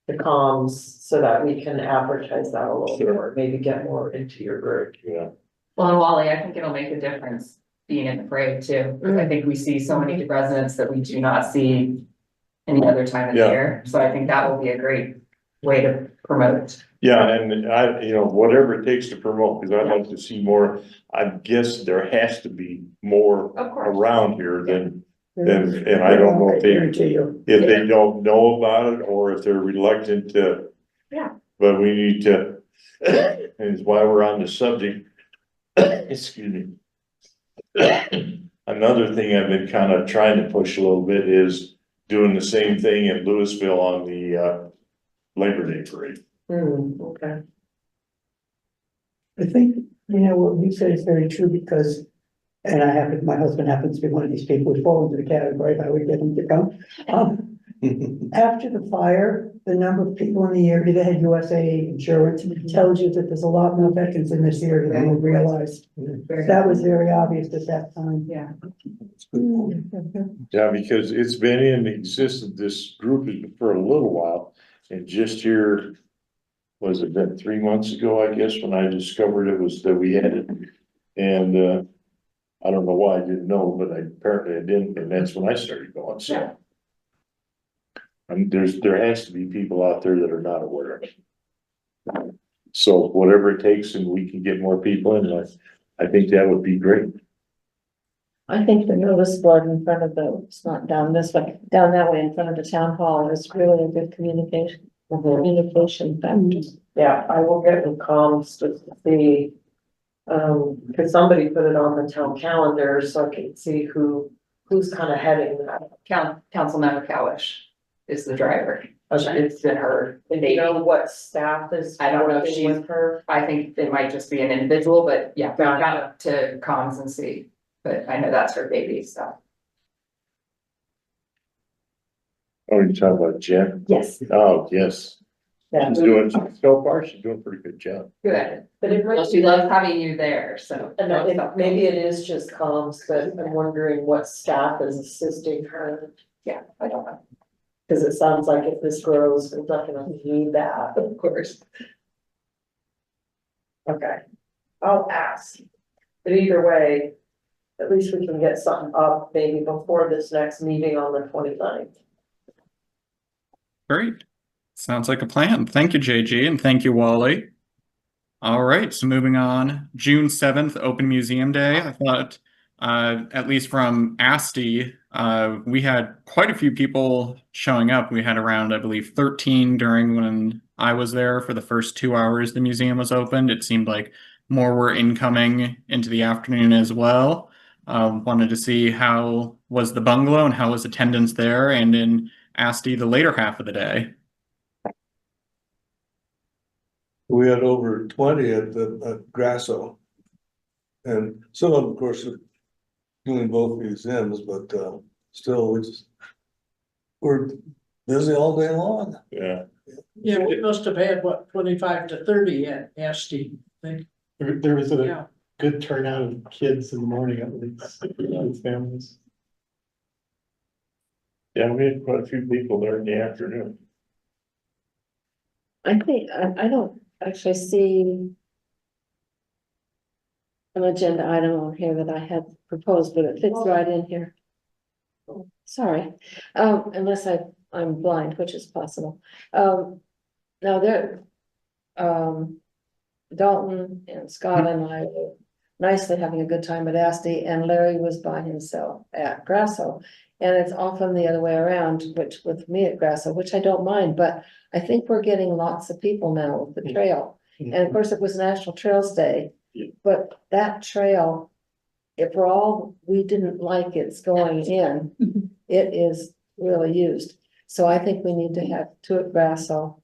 the comms so that we can advertise that a little Sure. more, maybe get more into your group. Yeah. Well, and Wally, I think it'll make a difference being in the parade too, because I think we see so many residents that we do not see any other time of the Yeah. year. So I think that will be a great way to promote. Yeah, and I, whatever it takes to promote, because I'd like to see more, I guess there has to be more Of course. around here than, and I don't know if they don't know about it or if they're reluctant to. Yeah. But we need to, and it's why we're on the subject. Excuse me. Another thing I've been kind of trying to push a little bit is doing the same thing in Louisville on the Labor Day parade. Okay. I think, what you said is very true because, and my husband happens to be one of these people who fall into the category, I would get him to come. After the fire, the number of people in the area that had USA insurance tells you that there's a lot more veterans in this area than we realized. That was very obvious at that time. Yeah. Yeah, because it's been in existence, this group has been for a little while, and just here. Was it been 3 months ago, I guess, when I discovered it was that we had it, and I don't know why I didn't know, but apparently I didn't, and that's when I started going, so. There has to be people out there that are not aware of it. So whatever it takes and we can get more people in, I think that would be great. I think the notice board in front of it's not down this way, down that way in front of the town hall is really a good communication factor. Yeah, I will get with comms to see, cause somebody put it on the town calendar so I can see who's kind of heading that. Councilmember Cowish is the driver. Okay. It's been her And baby. you know what staff is I don't know if working she's- with her? I think it might just be an individual, but yeah, reach Gotcha. out to comms and see. But I know that's her baby, so. Oh, you're talking about Jen? Yes. Oh, yes. Yeah. She's doing, so far, she's doing a pretty good job. Good. But it Well, might she be, loves having you there, so. and maybe it is just comms, but I'm wondering what staff is assisting her. Yeah, I don't know. Cause it sounds like if this grows, we'll definitely need that. Of course. Okay, I'll ask. But either way, at least we can get something up maybe before this next meeting on the 29th. Great. Sounds like a plan. Thank you, JG, and thank you, Wally. All right, so moving on, June 7th, Open Museum Day. I thought, at least from ASTI, we had quite a few people showing up. We had around, I believe, 13 during when I was there for the first 2 hours the museum was opened. It seemed like more were incoming into the afternoon as well. Wanted to see how was the bungalow and how was attendance there, and in ASTI the later half of the day. We had over 20 at Grasso. And some of them, of course, are doing both museums, but still, we're busy all day long. Yeah. Yeah, we must have had, 25 to 30 at Asti, I think. There was a Yeah. good turnout of kids in the morning at least, with families. Yeah, we had quite a few people there in the afternoon. I think, I don't actually see an agenda item on here that I had proposed, but it fits right in here. Sorry, unless I'm blind, which is possible. Now there, Dalton and Scott and I were nicely having a good time at ASTI, and Larry was by himself at Grasso. And it's often the other way around, which with me at Grasso, which I don't mind, but I think we're getting lots of people now with the trail. And of course, it was National Trails Day, but that trail, if we're all, we didn't like it's going in, it is really used. So I think we need to have two at Grasso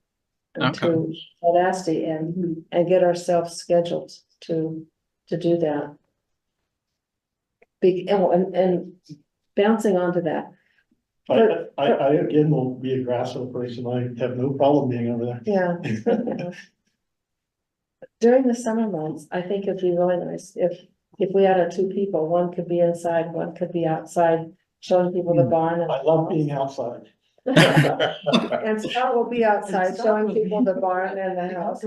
and two at ASTI and get ourselves scheduled to do that. And bouncing onto that, I again will be a Grasso person. I have no problem being over there. Yeah. During the summer months, I think it'd be really nice if we had our two people, one could be inside, one could be outside, showing people the barn. And I love being outside. And Scott will be outside showing people the barn and the house.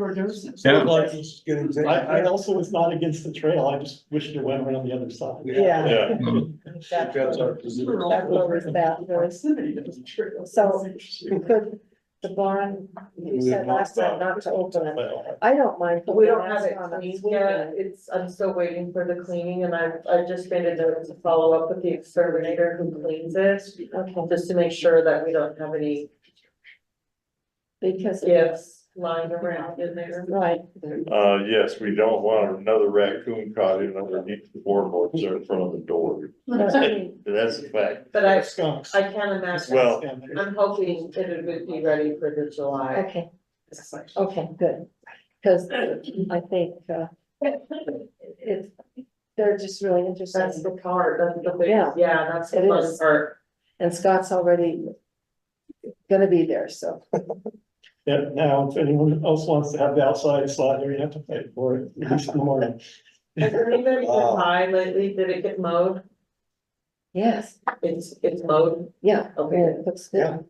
Yeah. Like it's getting taken I care of. also was not against the trail. I just wished it went around the other side. Yeah. Yeah. That's our position. That's where we're at, really. So could the barn, you said last time not to open it. I don't mind. We don't have putting it a mask on cleaned it. yet, I'm still waiting for the cleaning, and I just made a note to follow up with the exterminator who cleans it. Okay, Just to make sure that we don't have any because. gifts lying around in there. Right, Yes, we don't want another raccoon caught in underneath the floorboards or in front of the door. That's right. That's a fact. But I Skunks. can't imagine, Well- I'm hoping it would be ready for the July. Okay, okay, good, because I think, they're just really That's interesting, the part, that's the big, Yeah. yeah, that's the It fun is. part. and Scott's already gonna be there, so. Yeah, now, if anyone else wants to have the outside slider, you have to pay for it, at least in the morning. Has anybody been Wow. by lately, did it get mowed? Yes, It's mowed, yeah, Okay. it looks good,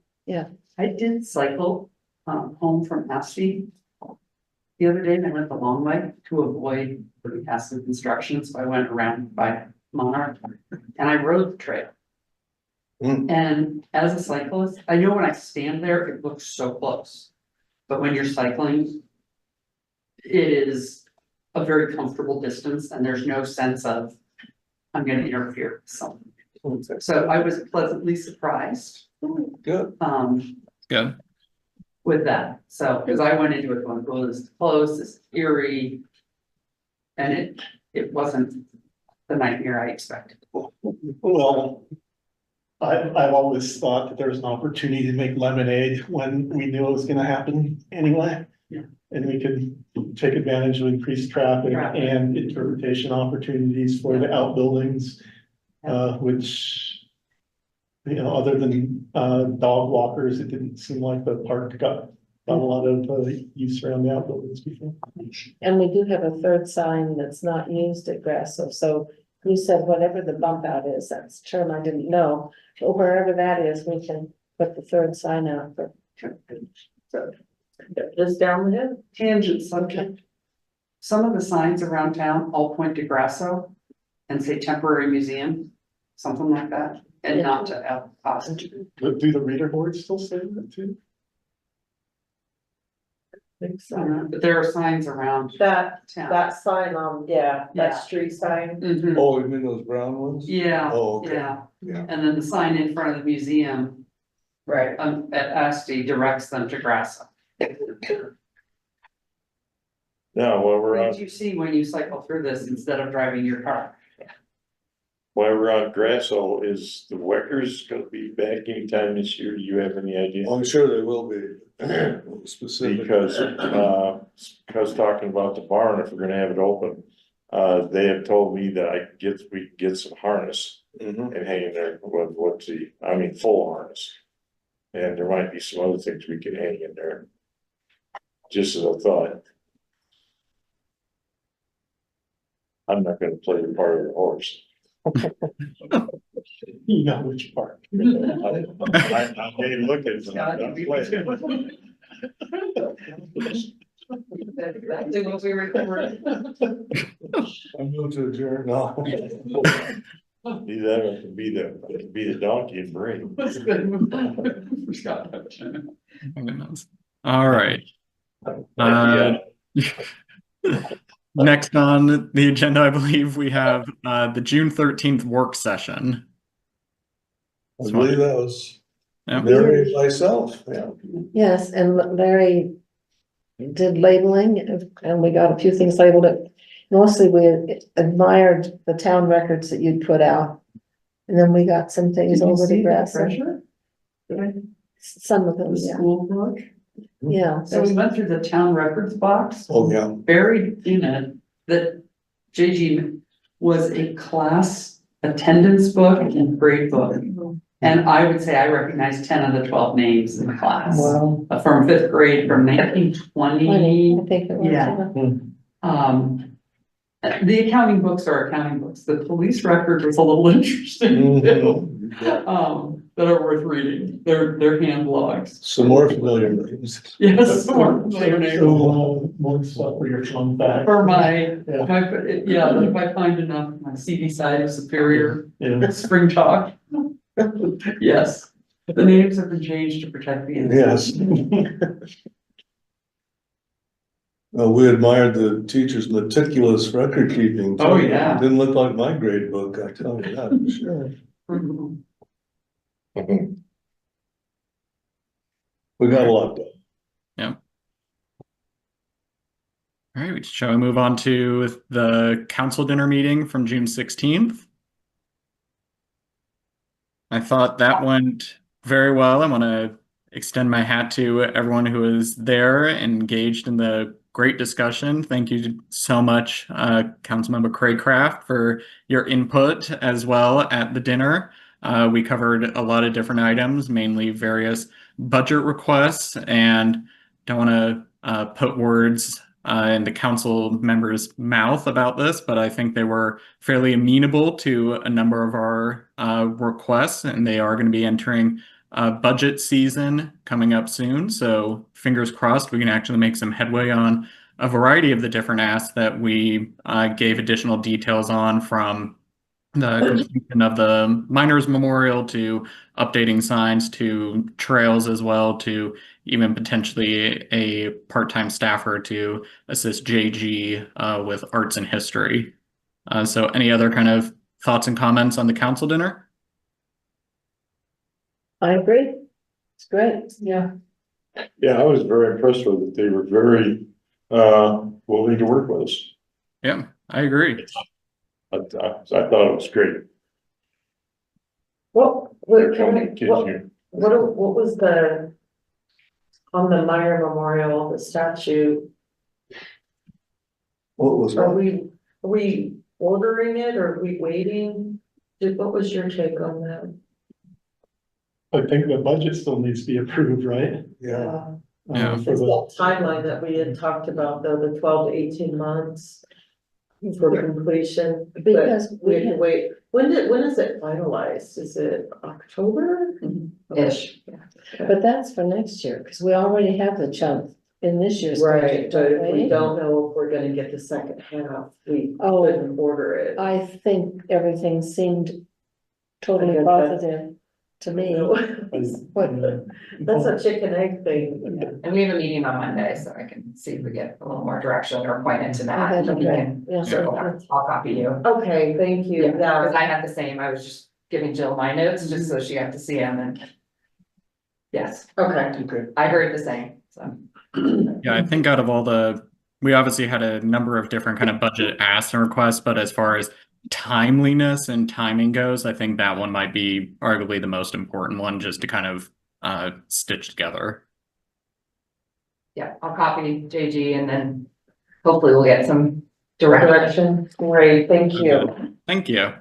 I did cycle, home from Asti the other day, and I went the long way to avoid the passive construction, so I went around by Monarch, and I rode the trail. And as a cyclist, I know when I stand there, it looks so close. But when you're cycling, it is a very comfortable distance and there's no sense of, I'm gonna interfere with something. So I was pleasantly surprised, Good. Good. with that. So, because I went into it going, well, this is close, this is eerie. And it wasn't the nightmare I expected. Well, I've always thought that there was an opportunity to make lemonade when we knew it was gonna happen anyway. Yeah. And we could take advantage of increased traffic Traffic. and interpretation opportunities for the outbuildings. Which, you know, other than, dog walkers, it didn't seem like the park got a lot of, use around the outbuildings before. and we do have a third sign that's not used at Grasso, so you said whatever the bump out is, that's a term I didn't know, but wherever that is, we can put the third sign out for. so, just down the hill. Tangent subject. Some of the signs around town all point to Grasso and say temporary museum, something like that, and not to Austin. Do the reader boards still say that too? But there are signs around That town. sign yeah, Yeah. that street sign. Mhm. Oh, you mean those brown ones? Yeah, Oh, okay. yeah, Yeah. and then the sign in front of the museum, Right. at Asti directs them to Grasso. Now, while we're What on, did you see when you cycle through this instead of driving your car? Grasso, is the Weckers gonna be back anytime this year? Do you have any idea? I'm sure they will be. Specific. Because talking about the barn, if we're gonna have it open, they have told me that we can get some harness Mhm. and hang in there with full harness. And there might be some other things we could hang in there. Just as a thought. I'm not gonna play the part of the horse. You know which part. I may look at it, I'm not playing. Exactly what we were doing. I'm going to adjourn now. Be that, or it could be the donkey and bring. All right. Next on the agenda, I believe we have the June 13th work session. I believe that was Yep. Mary and myself, yeah. Yes, and Larry did labeling and we got a few things labeled. Mostly we admired the town records that you'd put out. And then we got some things over to Grasso. Some of them, The yeah, school book. yeah. So we went through the town records box. Oh, yeah. Buried in it, that JG was a class attendance book and grade book And I would say I recognize 10 of the 12 names in the class. Wow. From 5th grade from 1920. I think it was. Yeah. The accounting books are accounting books. The police record is a little interesting too. That are worth reading. They're hand logs. Some more familiar names. Yes, some more familiar names. So, more stuff for your fun fact. For my, Yeah. if I find enough, my CD side of Superior, Yeah. Spring Talk. Yes, the names have been changed to protect the innocent. Yes. We admired the teacher's meticulous record keeping. Oh, yeah. Didn't look like my grade book, I tell you that for sure. Mhm. We got a lot done. All right, shall we move on to the council dinner meeting from June 16th? I thought that went very well. I want to extend my hat to everyone who was there and engaged in the great discussion. Thank you so much, Councilmember Craycraft, for your input as well at the dinner. We covered a lot of different items, mainly various budget requests, and don't want to put words in the council members' mouth about this, but I think they were fairly amenable to a number of our requests, and they are going to be entering budget season coming up soon. So fingers crossed we can actually make some headway on a variety of the different asks that we gave additional details on, from the completion of the miners memorial to updating signs to trails, as well to even potentially a part-time staffer to assist JG with arts and history. So any other kind of thoughts and comments on the council dinner? I agree. It's great. Yeah. Yeah, I was very impressed with it. They were very willing to work with us. Yeah, I agree. I thought it was great. What was the, on the Meyer Memorial, the statue, What was are that? we ordering it, or are we waiting? What was your take on that? I think the budget still needs to be approved, right? Yeah. Yeah. For It's the, that timeline that we had talked about, though, the 12 to 18 months for completion, but Because we we have to had, wait. When is it finalized? Is it October? Ish. but that's for next year, because we already have the chunk in this year's Right, budget, but don't if we we? don't know if we're gonna get the second half, we Oh. couldn't order it. I think everything seemed totally I get that. positive to me. What, That's a chicken egg thing. And we have a meeting on Monday, so I can see if we get a little more direction or point into that. Okay, and we okay. can Yeah. circle back. I'll copy you. Okay, thank you, Because yeah. I had the same, I was just giving Jill my notes, just so she got to see them, and yes, Okay. I heard the same, so. Yeah, I think out of all we obviously had a number of different kind of budget asks and requests, but as far as timeliness and timing goes, I think that one might be arguably the most important one, just to kind of stitch together. Yeah, I'll copy JG, and then hopefully we'll get some direction. Direction, great, thank you. Okay. Thank you.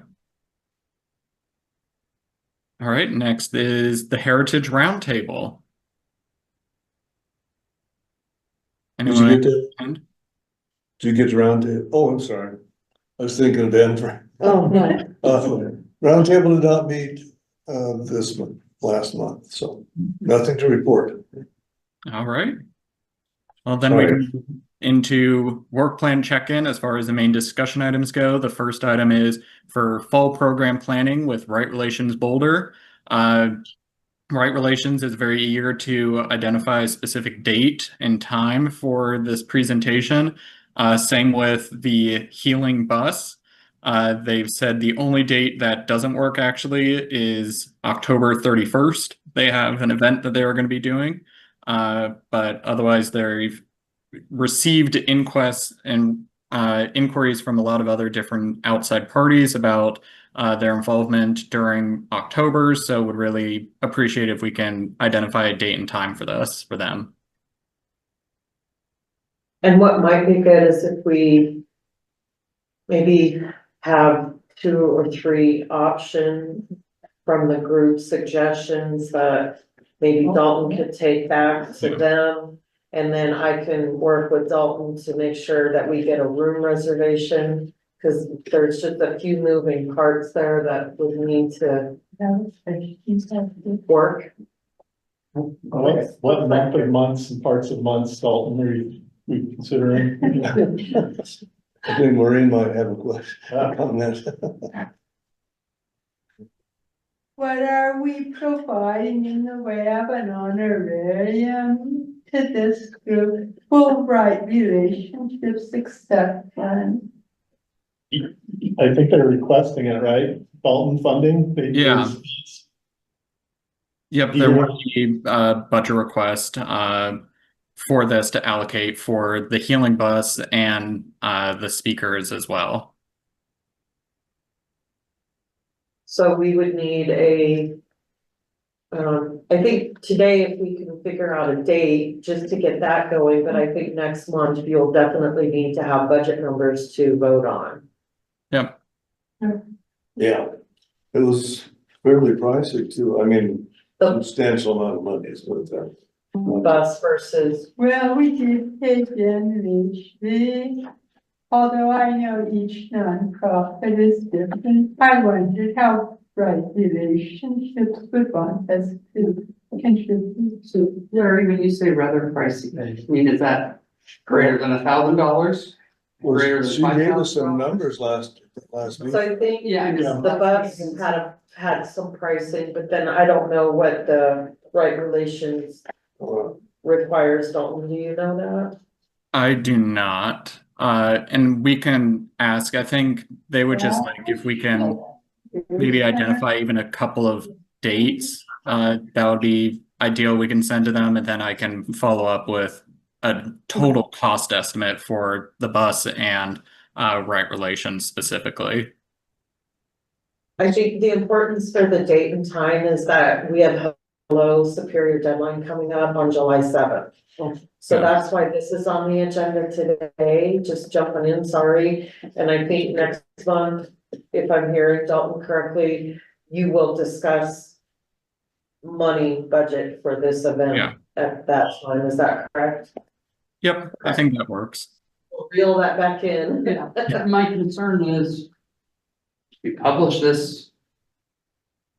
All right, next is the Heritage Roundtable. Did you get that? Did you get around to, oh, I'm sorry. I was thinking of Denver. oh, no, Roundtable did not meet, this month, last month, so nothing to report. All right. Well, then we can move into work plan check-in as far as the main discussion items go. The first item is for fall program planning with Right Relations Boulder. Right Relations is very eager to identify a specific date and time for this presentation. Same with the Healing Bus. They've said the only date that doesn't work actually is October 31st. They have an event that they are going to be doing, but otherwise they've received inquests and inquiries from a lot of other different outside parties about their involvement during October, so would really appreciate if we can identify a date and time for this for them. And what might be good is if we maybe have 2 or 3 options from the group suggestions that maybe Dalton could take back to them. And then I can work with Dalton to make sure that we get a room reservation, because there's just a few moving parts there that would need to work. What month of months and parts of months, Dalton, are we considering? I think Maureen might have a question on this. What are we providing in the way of an honorarium to this group? Fulbright relationships exception. I think they're requesting it, right? Dalton funding? Yeah. Yep, there Yeah. will be a budget request for this to allocate for the healing bus and the speakers as well. So we would need I think today if we can figure out a date just to get that going, but I think next month you'll definitely need to have budget numbers to vote on. Yep. Yeah, it was fairly pricey too. I mean, The substantial amount of money is what that. bus versus, Well, we did pay generously, although I know each nonprofit is different. I wondered how bright relationships would want us to contribute. So, Larry, when you say rather pricey, I mean, is that greater than $1,000? Greater than She gave us some $5,000? numbers last week. so I think Yeah, I missed the that. bus had some pricing, but then I don't know what the right relations requires. Dalton, do you know that? I do not. And we can ask, I think they would just like if we can maybe identify even a couple of dates, that would be ideal. We can send to them and then I can follow up with a total cost estimate for the bus and right relations specifically. I think the importance for the date and time is that we have Hello Superior deadline coming up on July 7th. So Yeah. that's why this is on the agenda today, just jumping in, sorry. And I think next month, if I'm hearing Dalton correctly, you will discuss money budget for this event Yeah. at that time, is that correct? Yep, I think that works. We'll reel that back in. Yeah, my concern is we publish this,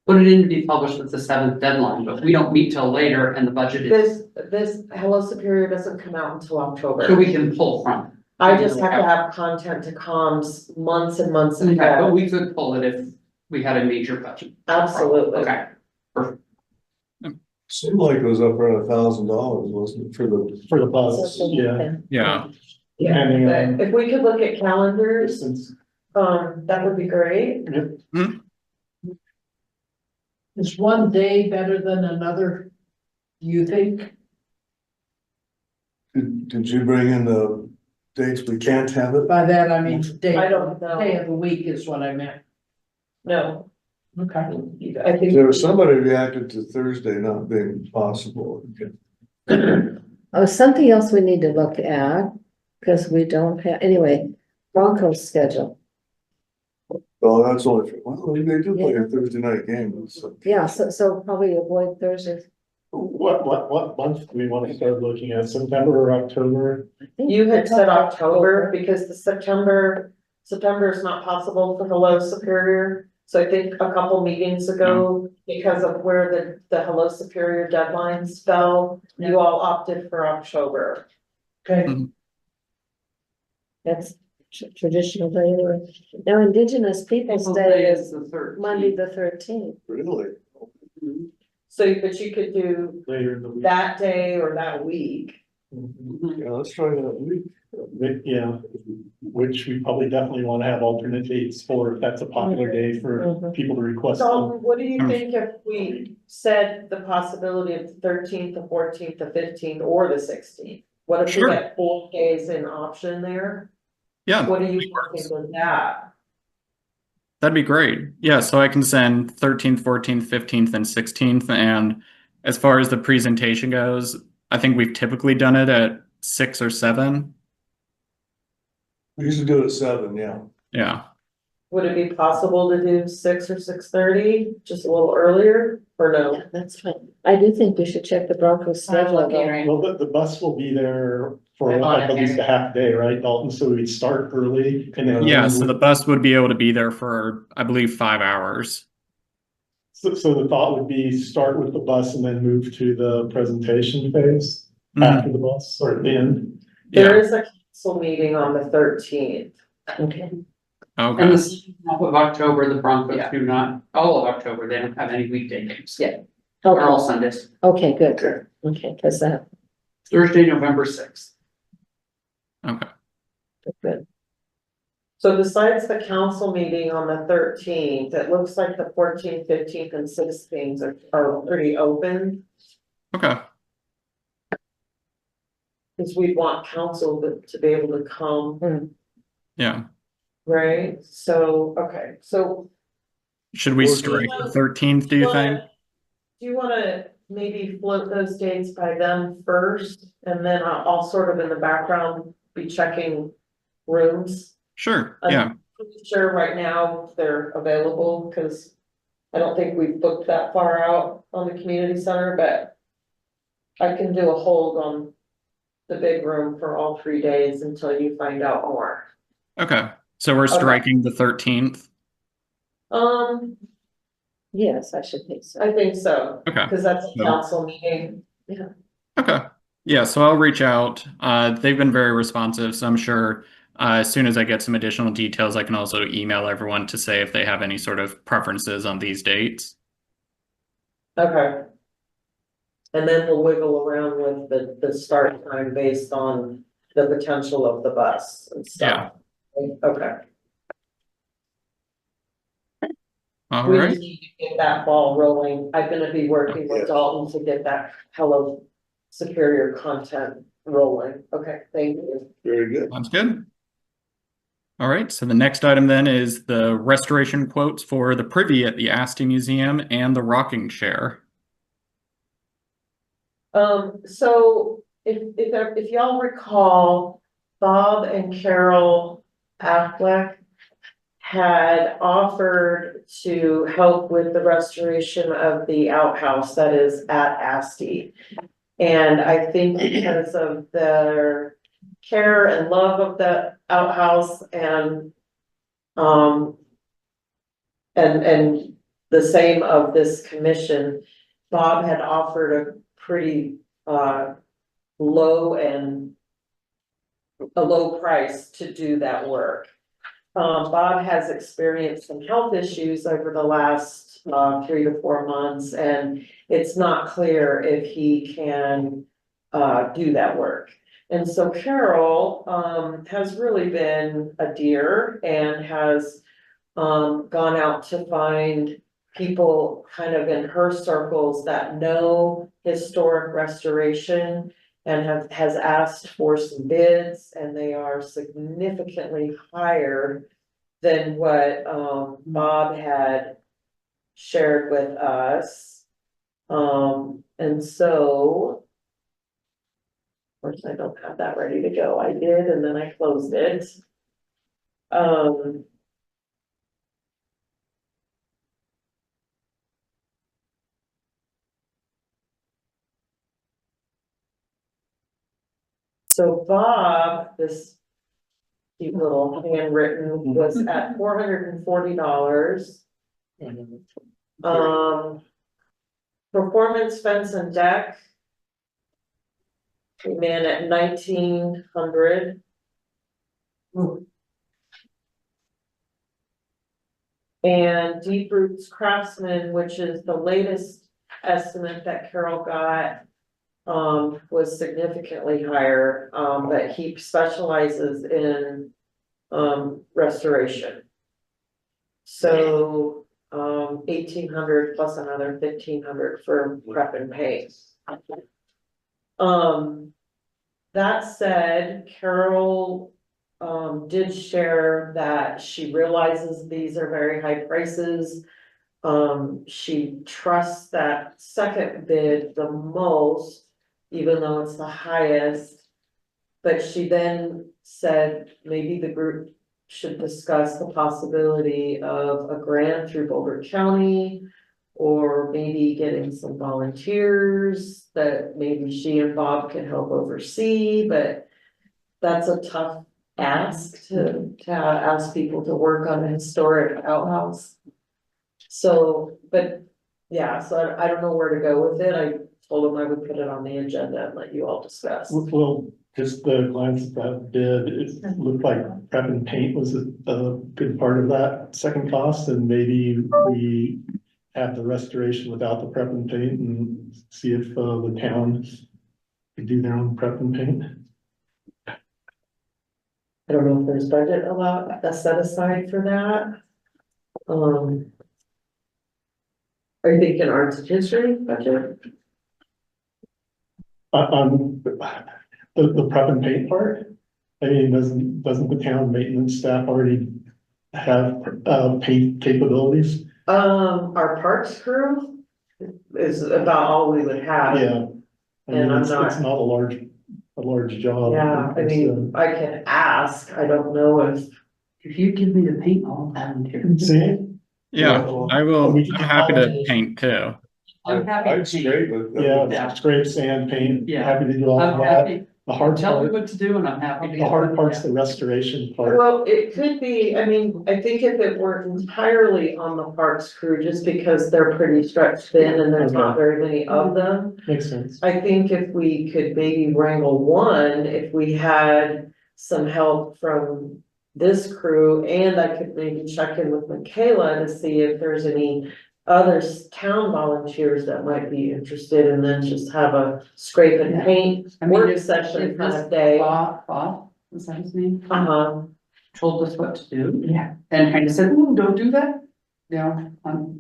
put it in to be published with the 7th deadline, but we don't meet till later and the budget is, This Hello Superior doesn't come out until so October. we can pull from. I just have to have content to comms months and months Okay, but ahead. we could pull it if we had a major budget. Absolutely. Okay, perfect. Seemed like it was up around $1,000, wasn't it, For the bus, yeah. Yeah. Yeah, Depending but on if we could look at calendars, distance. that would be great. Is one day better than another, do you think? Did you bring in the dates we can't have it? By that, I mean, I don't know. day of the week is what I meant. No, Okay. I think. There was somebody reacted to Thursday not being possible. Oh, something else we need to look at, because we don't have, anyway, Broncos schedule. Well, that's only, well, they do play a Thursday night game, so. Yeah, so probably avoid Thursdays. What month do we want to start looking at? September or October? You had said October because the September is not possible for Hello Superior. So I think a couple meetings ago, because of where the Hello Superior deadlines fell, you all opted for October. Okay, That's traditional day anyway. Now Indigenous Peoples' People's Day Day is the 13th. Monday, the 13th. Really? So, but you could do Later in the week. that day or that week. Mhm. Yeah, let's try that week. Yeah, which we probably definitely want to have alternate dates for, if that's a popular day for Mhm. people to request. So what do you think if we said the possibility of the 13th, the 14th, the 15th, or the 16th? What if we Sure. get 4 days in option there? Yeah. What are you that works. thinking with that? That'd be great. Yeah, so I can send 13th, 14th, 15th, and 16th. And as far as the presentation goes, I think we've typically done it at 6 or 7. We usually do it at 7, yeah. Yeah. would it be possible to do 6 or 6:30, just a little earlier, or no? That's fine. I do think we should check the Broncos schedule. looking though. right. Well, the bus will be there for I'm on like it, at least a Mary. half day, right, Dalton? So we'd start early and then. Yeah, so the bus would be able to be there for, I believe, 5 hours. So the thought would be start with the bus and then move to the presentation phase Mhm. after the bus or at the end. There Yeah, is a council meeting on the 13th. Okay, And okay, the second half of October, the Broncos Yeah. do not, all of October, they don't have any weekday games. Yeah. They're all okay, Sundays. okay, good, okay, cause Thursday, November 6th. okay. good. So besides the council meeting on the 13th, it looks like the 14th, 15th, and 16th are pretty open. Okay, Cause we want council to be able to come, yeah. right? So, okay, so. Should we Or do strike you- the 13th, do you think? Do you wanna maybe float those dates by them first, and then I'll sort of in the background be checking rooms? Sure, I'm yeah, pretty sure right now they're available, cause I don't think we've booked that far out on the community center, but I can do a hold on the big room for all 3 days until you find out more. okay. So we're Okay. striking the 13th? Yes, I should think so. I think so, Okay, cause that's a So- council meeting. okay. Yeah, so I'll reach out. They've been very responsive, so I'm sure as soon as I get some additional details, I can also email everyone to say if they have any sort of preferences on these dates. Okay. And then we'll wiggle around with the start time based on the potential of the bus and stuff. Okay, All we right, just need to get that ball rolling. I'm gonna be working with Yes. Dalton to get that Hello Superior content rolling. Okay, thank you. Very good. sounds good. All right, so the next item then is the restoration quotes for the privy at the Asti Museum and the rocking chair. So if y'all recall, Bob and Carol Affleck had offered to help with the restoration of the outhouse that is at Asti. And I think because of their care and love of the outhouse and and the same of this commission, Bob had offered a pretty low price to do that work. Bob has experienced some health issues over the last 3 to 4 months, and it's not clear if he can do that work. And so Carol has really been a dear and has gone out to find people kind of in her circles that know historic restoration and has asked for some bids, and they are significantly higher than what Bob had shared with us. And so, of course, I don't have that ready to go. I did, and then I closed it. So Bob, this cute little handwritten, was at $440. Performance fence and deck came in at 1,900. And Deep Roots Craftsman, which is the latest estimate that Carol got, was significantly higher, but he specializes in restoration. So 1,800 plus another 1,500 for prep and paint. That said, Carol did share that she realizes these are very high prices. She trusts that second bid the most, even though it's the highest. But she then said maybe the group should discuss the possibility of a grant through Boulder County. Or maybe getting some volunteers that maybe she and Bob can help oversee, but that's a tough ask to ask people to work on a historic outhouse. So, but yeah, so I don't know where to go with it. I told them I would put it on the agenda and let you all discuss. Well, just the glance at that bid, it looked like prep and paint was a good part of that second cost, and maybe we have the restoration without the prep and paint and see if the town could do their own prep and paint. I don't know if there's budget set aside for that. Are you thinking arts and history budget? On the prep and paint part, I mean, doesn't the town maintenance staff already have paint capabilities? Our parks crew is about all we would have. Yeah. I mean, And I'm it's not a large job. Yeah, I mean, I can ask, I don't know If you give me the paint, I'll volunteer. See? Yeah, Well, I will, we can I'm happy to volunteer. paint too. I'm happy I'd to paint. scrape it. Yeah, scrape, sand, paint, Yeah. happy to do all I'm that. happy, The hard tell me part, what to do and I'm happy to. the hard part's the restoration part. Well, it could be, I mean, I think if it weren't entirely on the parks crew, just because they're pretty stretched thin and there's not very many of them. Makes sense. I think if we could maybe wrangle one, if we had some help from this crew, and I could maybe check in with Michaela to see if there's any other town volunteers that might be interested, and then just have a scrape and Yeah. paint I mean, work if- session if kind this of day. Bob, is that his name? Told us what to do. Yeah. And kind of said, "Ooh, don't do that." You know,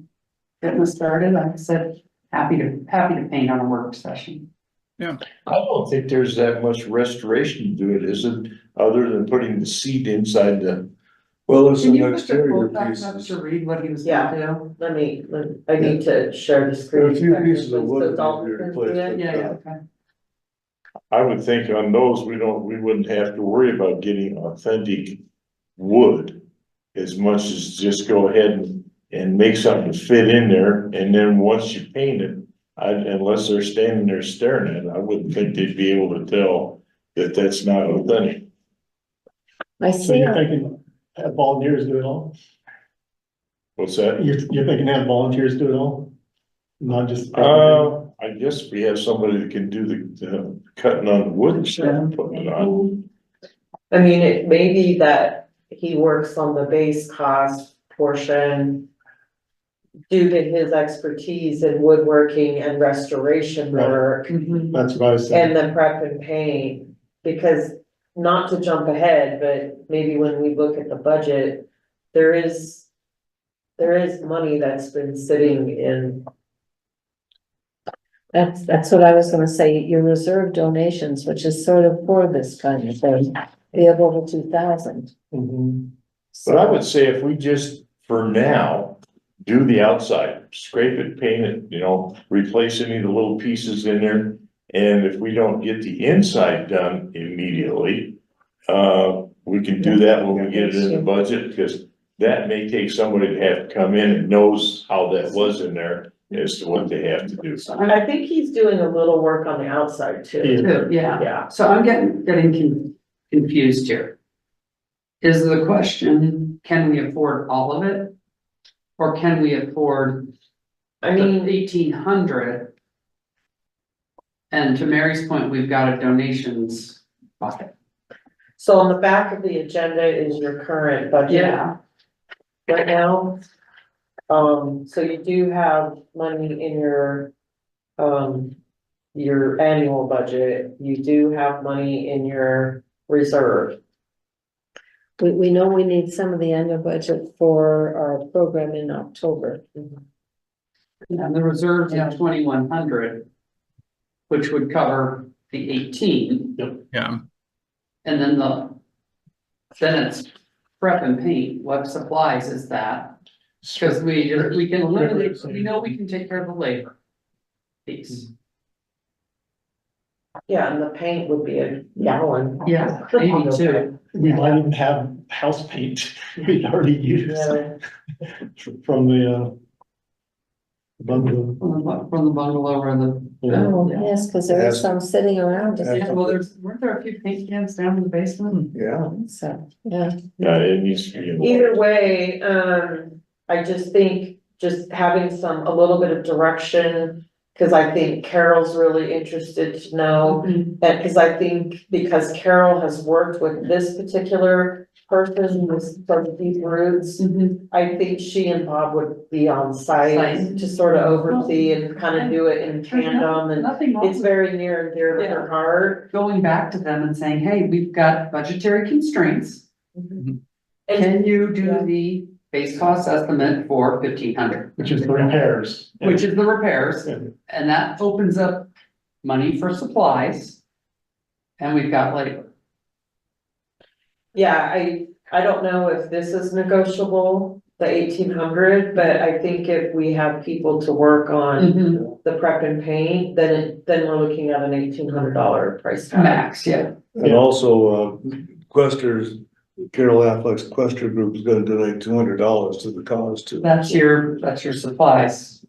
getting us started, I said, happy to paint on a work session. I don't think there's that much restoration to it, is it, other than putting the seat inside the. Well, it's Can an you put the exterior quote back up pieces. to read what he was Yeah. gonna I need to share the screen. There are a few pieces of wood So that it's all need to be different, replaced, do? yeah. Yeah, okay. I would think on those, we wouldn't have to worry about getting authentic wood. As much as just go ahead and make something fit in there, and then once you paint it. Unless they're standing there staring at it, I wouldn't think they'd be able to tell that that's not authentic. I So see, you're thinking have volunteers do it all? What's that? You're thinking have volunteers do it all? Not just. I guess we have somebody that can do the cutting on wood and stuff and putting it on. I mean, it may be that he works on the base cost portion due to his expertise in woodworking and restoration Right. work That's what I was saying. and the prep and paint. Because not to jump ahead, but maybe when we look at the budget, there is money that's been sitting in. that's what I was gonna say, your reserve donations, which is sort of for this kind of thing, we have over 2,000. Mhm. But I would say if we just, for now, do the outside, scrape it, paint it, replace any of the little pieces in there. And if we don't get the inside done immediately, we can do that when we get it in the budget, because that may take somebody to have to come in and knows how that was in there as to what they have to do. I think he's doing a little work on the outside too. Yeah, Yeah, so I'm getting confused here. Is the question, can we afford all of it? Or can we afford I the mean, 1,800? And to Mary's point, we've got a donations bucket. so on the back of the agenda is your current budget right now. So you do have money in your annual budget, you do have money in your reserve. We know we need some of the annual budget for our program in October. And the reserves at 2,100, which would cover the 18, Yeah, and then it's prep and paint. What supplies is that? Because we can eliminate, we know we can take care of the labor piece. Yeah, and the paint would be a gallon. Yeah, maybe two. We might even have house paint we'd already used Yeah. from the bungalow. From the bungalow or the. Oh, Yeah. yes, because there is some sitting around, just, Yeah, well, weren't there a few paint cans down in the basement? Yeah. so, yeah. Yeah, it needs to be. Either way, I just think just having a little bit of direction, cause I think Carol's really interested to know. Mhm. And cause I think because Carol has worked with this particular person with from deep roots, Mhm. I think she and Bob would be on site to sort of oversee and kind of do it in tandem, and Nothing wrong it's with very near and dear to her heart. going back to them and saying, hey, we've got budgetary constraints. And Can you do the base cost estimate for 1,500? Which is the repairs. Which is the repairs, Yeah. and that opens up money for supplies. And we've got labor. yeah, I don't know if this is negotiable, the 1,800, but I think if we have people to work on the prep and paint, then we're looking at an $1,800 price tag. Max, yeah. And also, Questers, Carol Affleck's Quester Group is gonna donate $200 to the cause too. That's your supplies.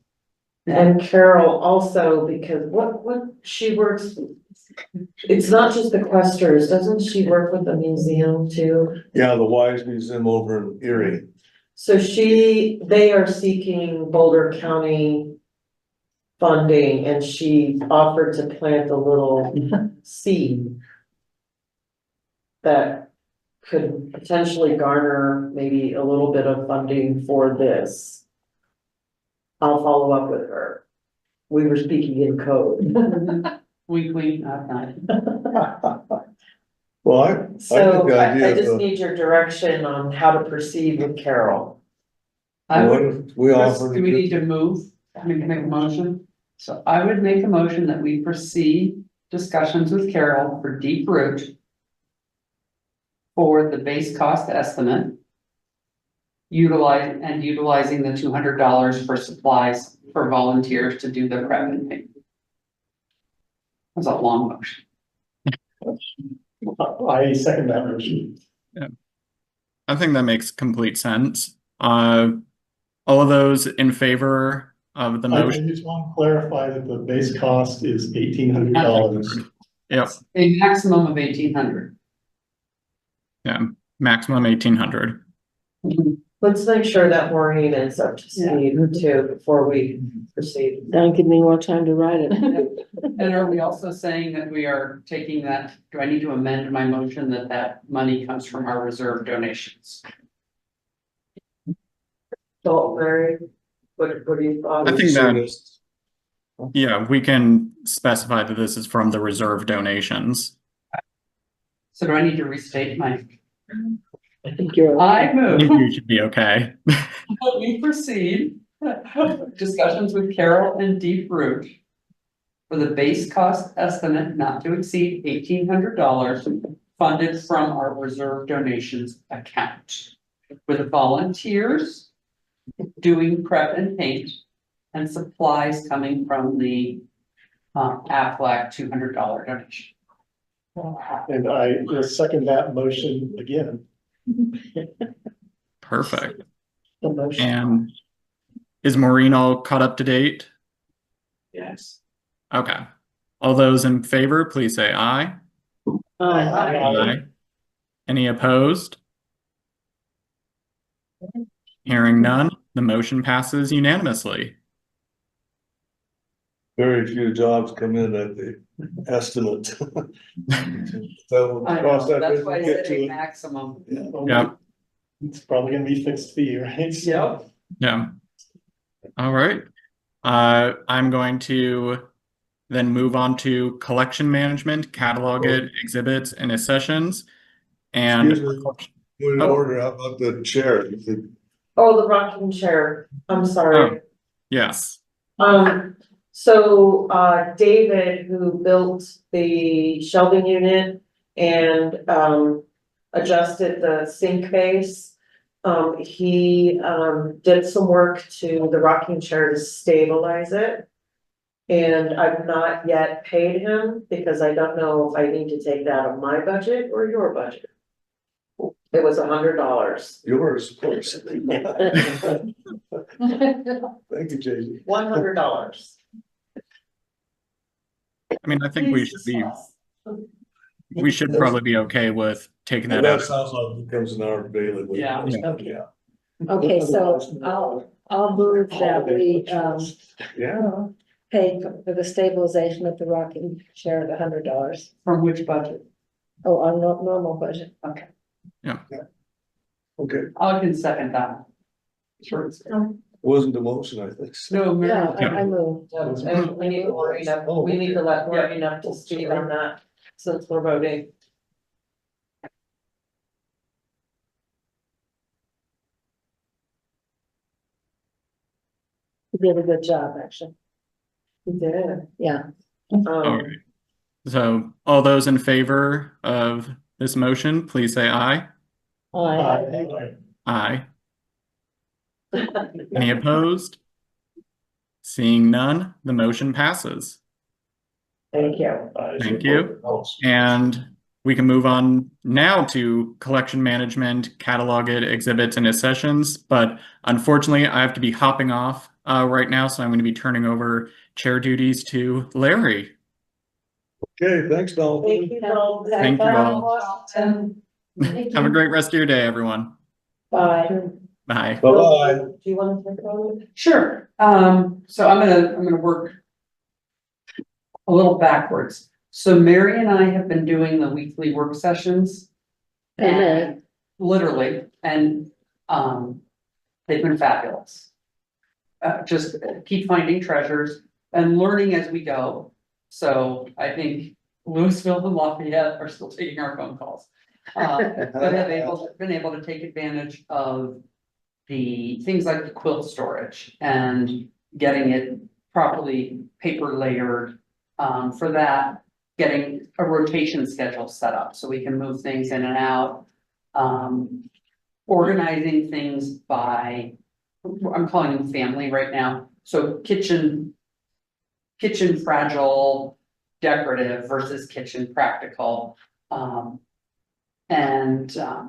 And Carol also, because what she works, it's not just the Questers, doesn't she work with the museum too? Yeah, the Wise Museum over in Erie. So they are seeking Boulder County funding, and she offered to plant a little seed that could potentially garner maybe a little bit of funding for this. I'll follow up with her. We were speaking in code. Weekly, not. Well, I think So the I idea just of, need your direction on how to proceed with Carol. I would, we Chris, offer. do we need to move? I mean, make a motion? So I would make a motion that we proceed discussions with Carol for deep root for the base cost estimate. Utilizing the $200 for supplies for volunteers to do the prep and paint. That's a long motion. I second that motion. I think that makes complete sense. All of those in favor of the I motion? just want to clarify that the base cost is $1,800. Yep, A maximum of 1,800. yeah, maximum 1,800. Let's make sure that Maureen is up to speed too before we proceed. Don't give me more time to write it. And are we also saying that we are taking that, do I need to amend my motion that money comes from our reserve donations? So, Mary, what do you thought? I think that, yeah, we can specify that this is from the reserve donations. So do I need to restate my? I think you're. I I think move you should be okay. that we proceed discussions with Carol and Deep Root for the base cost estimate not to exceed $1,800 funded from our reserve donations account with volunteers doing prep and paint and supplies coming from the Aflac $200 donation. And I will second that motion again. Perfect. The motion. And is Maureen all caught up to date? Yes. Okay. All those in favor, please say aye. Aye. Any opposed? Hearing none, the motion passes unanimously. Very few jobs come in at the estimate. So I cross know, that that's bridge why I when we get said to a it. maximum. Yep. It's probably gonna be fixed fee, right? Yep. Yeah. All right. I'm going to then move on to collection management, catalog it, exhibits, and accessions. And Excuse me, point of order, how about the chair? Oh, the rocking chair. I'm sorry. yes. So, David, who built the shelving unit and, adjusted the sink base, he, did some work to the rocking chair to stabilize it. And I've not yet paid him because I don't know if I need to take that out of my budget or your budget. It was $100. Yours, of course. Thank you, JJ. $100. I mean, I think we should probably be okay with taking that out. That sounds like it becomes an hour daily. Yeah. Okay. Okay, so I'll move that we, Yeah. pay for the stabilization of the rocking chair at $100. From which budget? Oh, our normal budget. Okay, Okay, I can second that. Sure. wasn't a motion, I think. No, Yeah, Mary, I moved. And we need Maureen up, we need to let Maureen up to speed on that, since we're voting. You did a good job, actually. We did. Yeah. All right. So all those in favor of this motion, please say aye. Aye. Any opposed? Seeing none, the motion passes. Thank you. Thank you. And we can move on now to collection management, catalog it, exhibits, and accessions. But unfortunately, I have to be hopping off right now, so I'm going to be turning over chair duties to Larry. Okay, thanks, Donald. Thank you, Bill. Thank you all. Washington. Have a great rest of your day, everyone. Bye. Bye. Bye-bye. Do you want to take over? sure, so I'm gonna work a little backwards. So Mary and I have been doing the weekly work sessions. And literally, and, they've been fabulous. Just keep finding treasures and learning as we go. So I think Louisville and Lafayette are still taking our phone calls. But have been able to take advantage of the things like the quilt storage and getting it properly paper layered. For that, getting a rotation schedule set up so we can move things in and out. Organizing things by, I'm calling them family right now, so kitchen fragile, decorative versus kitchen practical.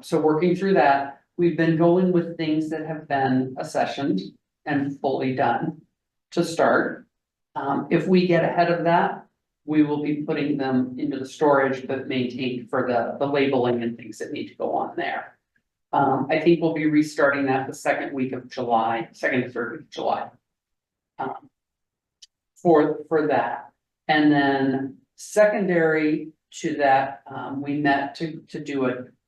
So working through that, we've been going with things that have been accessioned and fully done to start. If we get ahead of that, we will be putting them into the storage, but maintained for the labeling and things that need to go on there. I think we'll be restarting that the second week of July, second to third week of July. For that, and then secondary to that, we met to do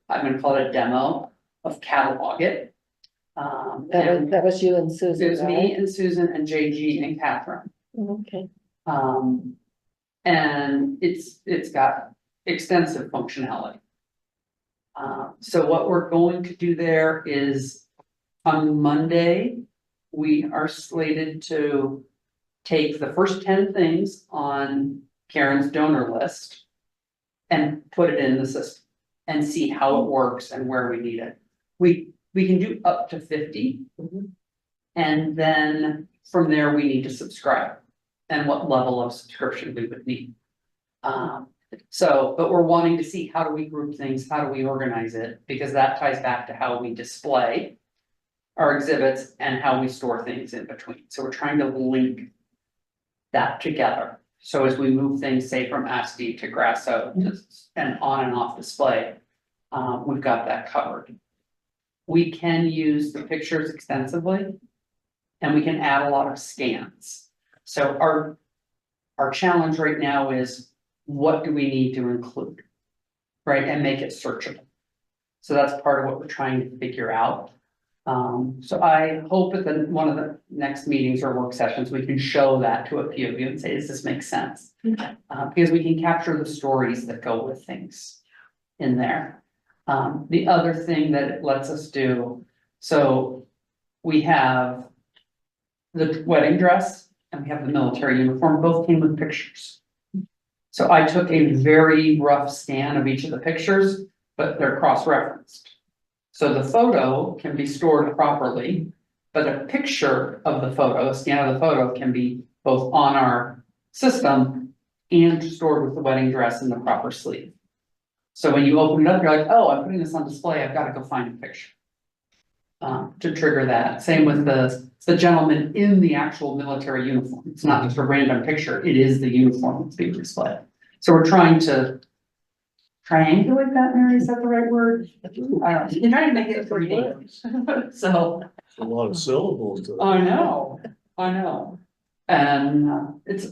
I'm gonna call it a demo of catalog it. That was you and Susan, It was me and Susan and JG and Catherine. Okay. And it's got extensive functionality. So what we're going to do there is on Monday, we are slated to take the first 10 things on Karen's donor list and put it in the system and see how it works and where we need it. We can do up to 50. And then from there, we need to subscribe and what level of subscription we would need. But we're wanting to see how do we group things, how do we organize it, because that ties back to how we display our exhibits and how we store things in between. So we're trying to link that together. So as we move things, say from ASCII to Grasso and on and off display, we've got that covered. We can use the pictures extensively and we can add a lot of scans. So our challenge right now is what do we need to include, right? And make it searchable. So that's part of what we're trying to figure out. So I hope at one of the next meetings or work sessions, we can show that to a few of you and say, does this make sense? Because we can capture the stories that go with things in there. The other thing that it lets us do, so we have the wedding dress and we have the military uniform, both came with pictures. So I took a very rough scan of each of the pictures, but they're cross-referenced. So the photo can be stored properly, but a picture of the photo, a scan of the photo can be both on our system and stored with the wedding dress in the proper sleeve. So when you open it up, you're like, oh, I'm putting this on display, I've gotta go find a picture. To trigger that, same with the gentleman in the actual military uniform, it's not just a random picture, it is the uniform that's being displayed. So we're trying to triangulate that, Mary, is that the right word? I don't know, you're trying to make it 3D. So, A lot of syllables to it. I know. And it's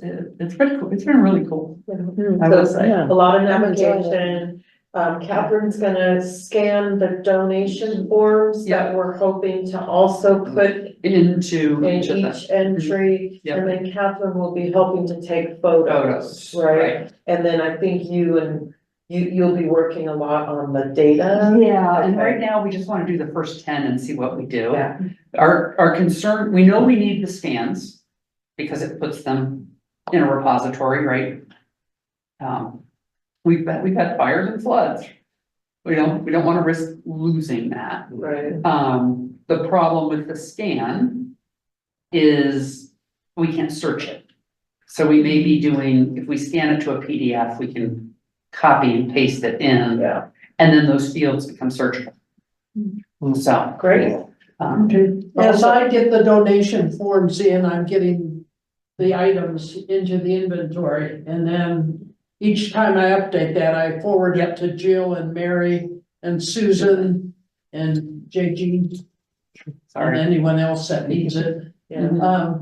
pretty cool, it's been really cool, I will So, say. a lot of I'm enjoying it. navigation. Catherine's gonna scan the donation forms that we're hoping to also put Into in each of them. each entry. Yep. And then Catherine will be helping to take photos, right? And then I think you'll be working a lot on the data. Yeah, and Okay. right now, we just wanna do the first 10 and see what we do. Yeah. Our concern, we know we need the scans, because it puts them in a repository, right? We've had fires and floods. We don't wanna risk losing that. Right. The problem with the scan is we can't search it. So we may be doing, if we scan it to a PDF, we can copy and paste it in, Yeah, and then those fields become searchable. So, great. As I get the donation forms in, I'm getting the items into the inventory, and then each time I update that, I forward it to Jill and Mary and Susan and JG and sorry. anyone else that needs it. Yeah.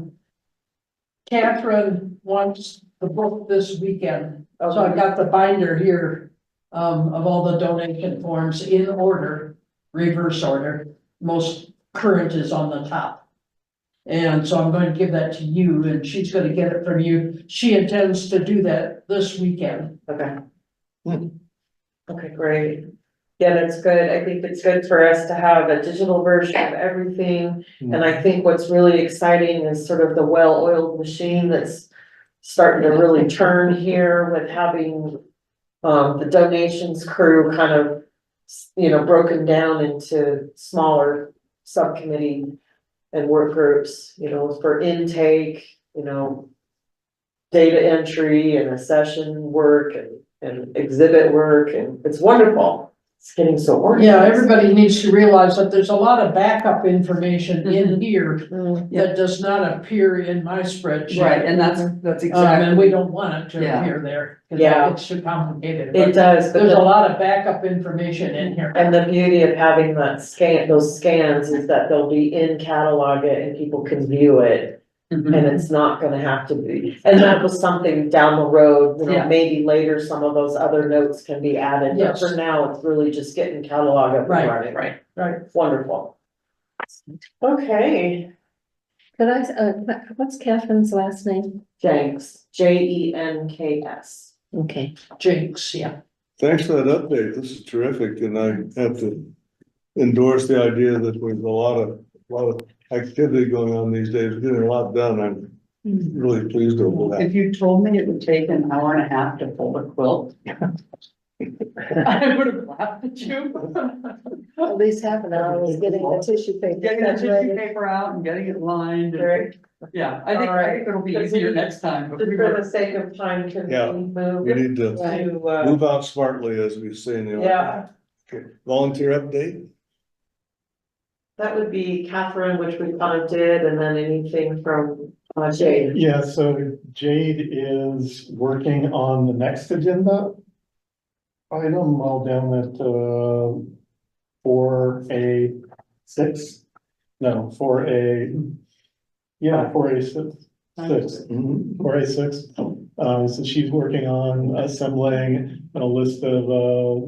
Catherine wants the book this weekend, so Okay. I've got the binder here, of all the donation forms in order, reverse order. Most current is on the top. And so I'm going to give that to you, and she's gonna get it from you. She intends to do that this weekend. Okay. Okay, great. Yeah, that's good. I think it's good for us to have a digital version of everything. And I think what's really exciting is sort of the well-oiled machine that's starting to really turn here with having the donations crew kind of, broken down into smaller subcommittee and work groups, for intake, data entry and accession work and exhibit work, and it's wonderful. It's getting so organized. Yeah, everybody needs to realize that there's a lot of backup information in here that does not appear in my spreadsheet. Right, and that's And exactly. we don't want it to Yeah. appear there, because Yeah. it's too complicated. It But does, but there's a the, lot of backup information in here. and the beauty of having those scans is that they'll be in catalog it and people can view it. Mhm. And it's not gonna have to be, and that was something down the road, Yeah. maybe later some of those other notes can be added, but Yes. for now, it's really just getting catalog up and Right, running. Right. Wonderful. Okay, Could I, what's Catherine's last name? Jenks, Jenks. Okay. Jinx, yeah. Thanks for that update. This is terrific, and I have to endorse the idea that there's a lot of activity going on these days, getting a lot done. I'm really pleased over that. If you told me it would take an hour and a half to fold a quilt, I would have laughed at you. At least half an hour was getting the tissue paper. Getting the tissue paper out and getting it lined. and- Right. Yeah, I think it'll be easier next time. but Just we for were- the sake of time, can Yeah. we move We need to to, move out smartly, as we say in the. yeah, Okay. Volunteer update? that would be Catherine, which we kind of did, and then anything from Jade. Yeah, so Jade is working on the next agenda item, well, down at, 4A6. No, 4A, yeah, 4A6. Mhm. 4A6. So she's working on assembling a list of,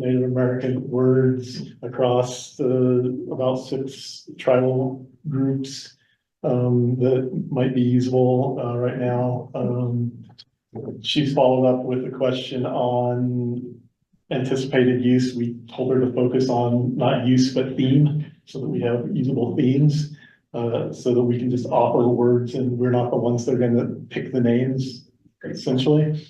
Native American words across about 6 tribal groups, that might be usable, right now. She's followed up with a question on anticipated use. We told her to focus on not use, but theme, so that we have usable themes. So that we can just offer words and we're not the ones that are gonna pick the names, essentially.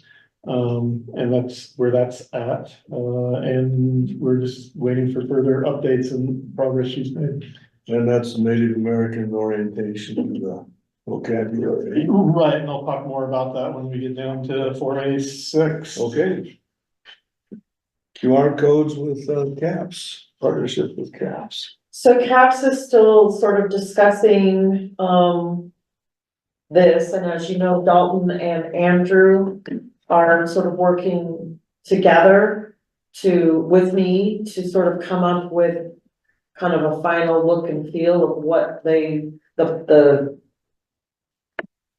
And that's where that's at. And we're just waiting for further updates and progress she's made. And that's Native American orientation to the vocabulary. Right, and I'll talk more about that when we get down to 4A6. Okay. QR codes with CAPS, partnership with CAPS. So CAPS is still sort of discussing, this, and as you know, Dalton and Andrew are sort of working together with me to sort of come up with kind of a final look and feel of what the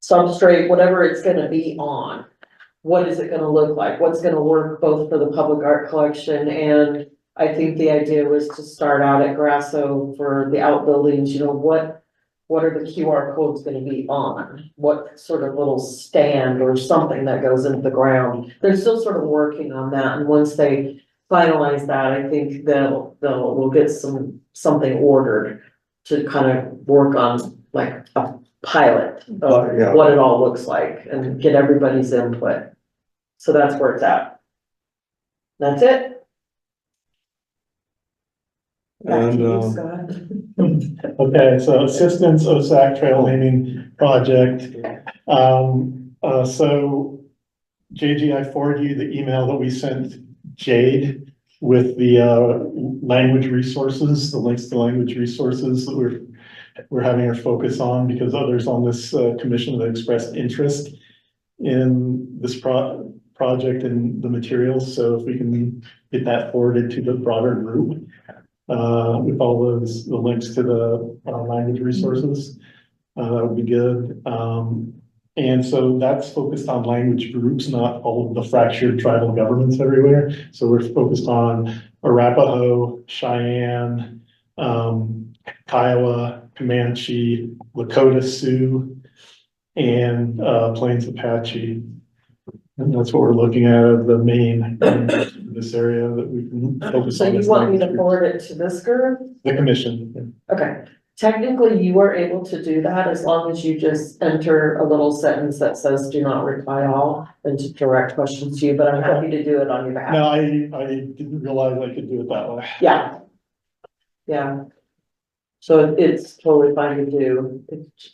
substrate, whatever it's gonna be on. What is it gonna look like? What's gonna work both for the public art collection, and I think the idea was to start out at Grasso for the outbuildings, what are the QR codes gonna be on? What sort of little stand or something that goes into the ground? They're still sort of working on that, and once they finalize that, I think we'll get something ordered to kind of work on like a pilot of Yeah. what it all looks like and get everybody's input. So that's where it's at. That's it. Back to you, And, Scott. Okay, so assistance OSAC trail naming project. So JG, I forwarded you the email that we sent Jade with the language resources, the links to language resources that we're having our focus on, because others on this commission have expressed interest in this project and the materials. So if we can get that forwarded to the broader group, with all the links to the language resources, that would be good. And so that's focused on language groups, not all of the fractured tribal governments everywhere. So we're focused on Arapaho, Cheyenne, Kiowa, Comanche, Lakota Sioux, and Plains Apache. And that's what we're looking at of the main this area that we can focus So on. you as want me to language forward it to this group? groups. The commission. Okay, technically you are able to do that as long as you just enter a little sentence that says do not reply all and to direct questions to you, but I'm happy to do it on your behalf. No, I didn't realize I could do it that way. Yeah. Yeah. So it's totally fine to do,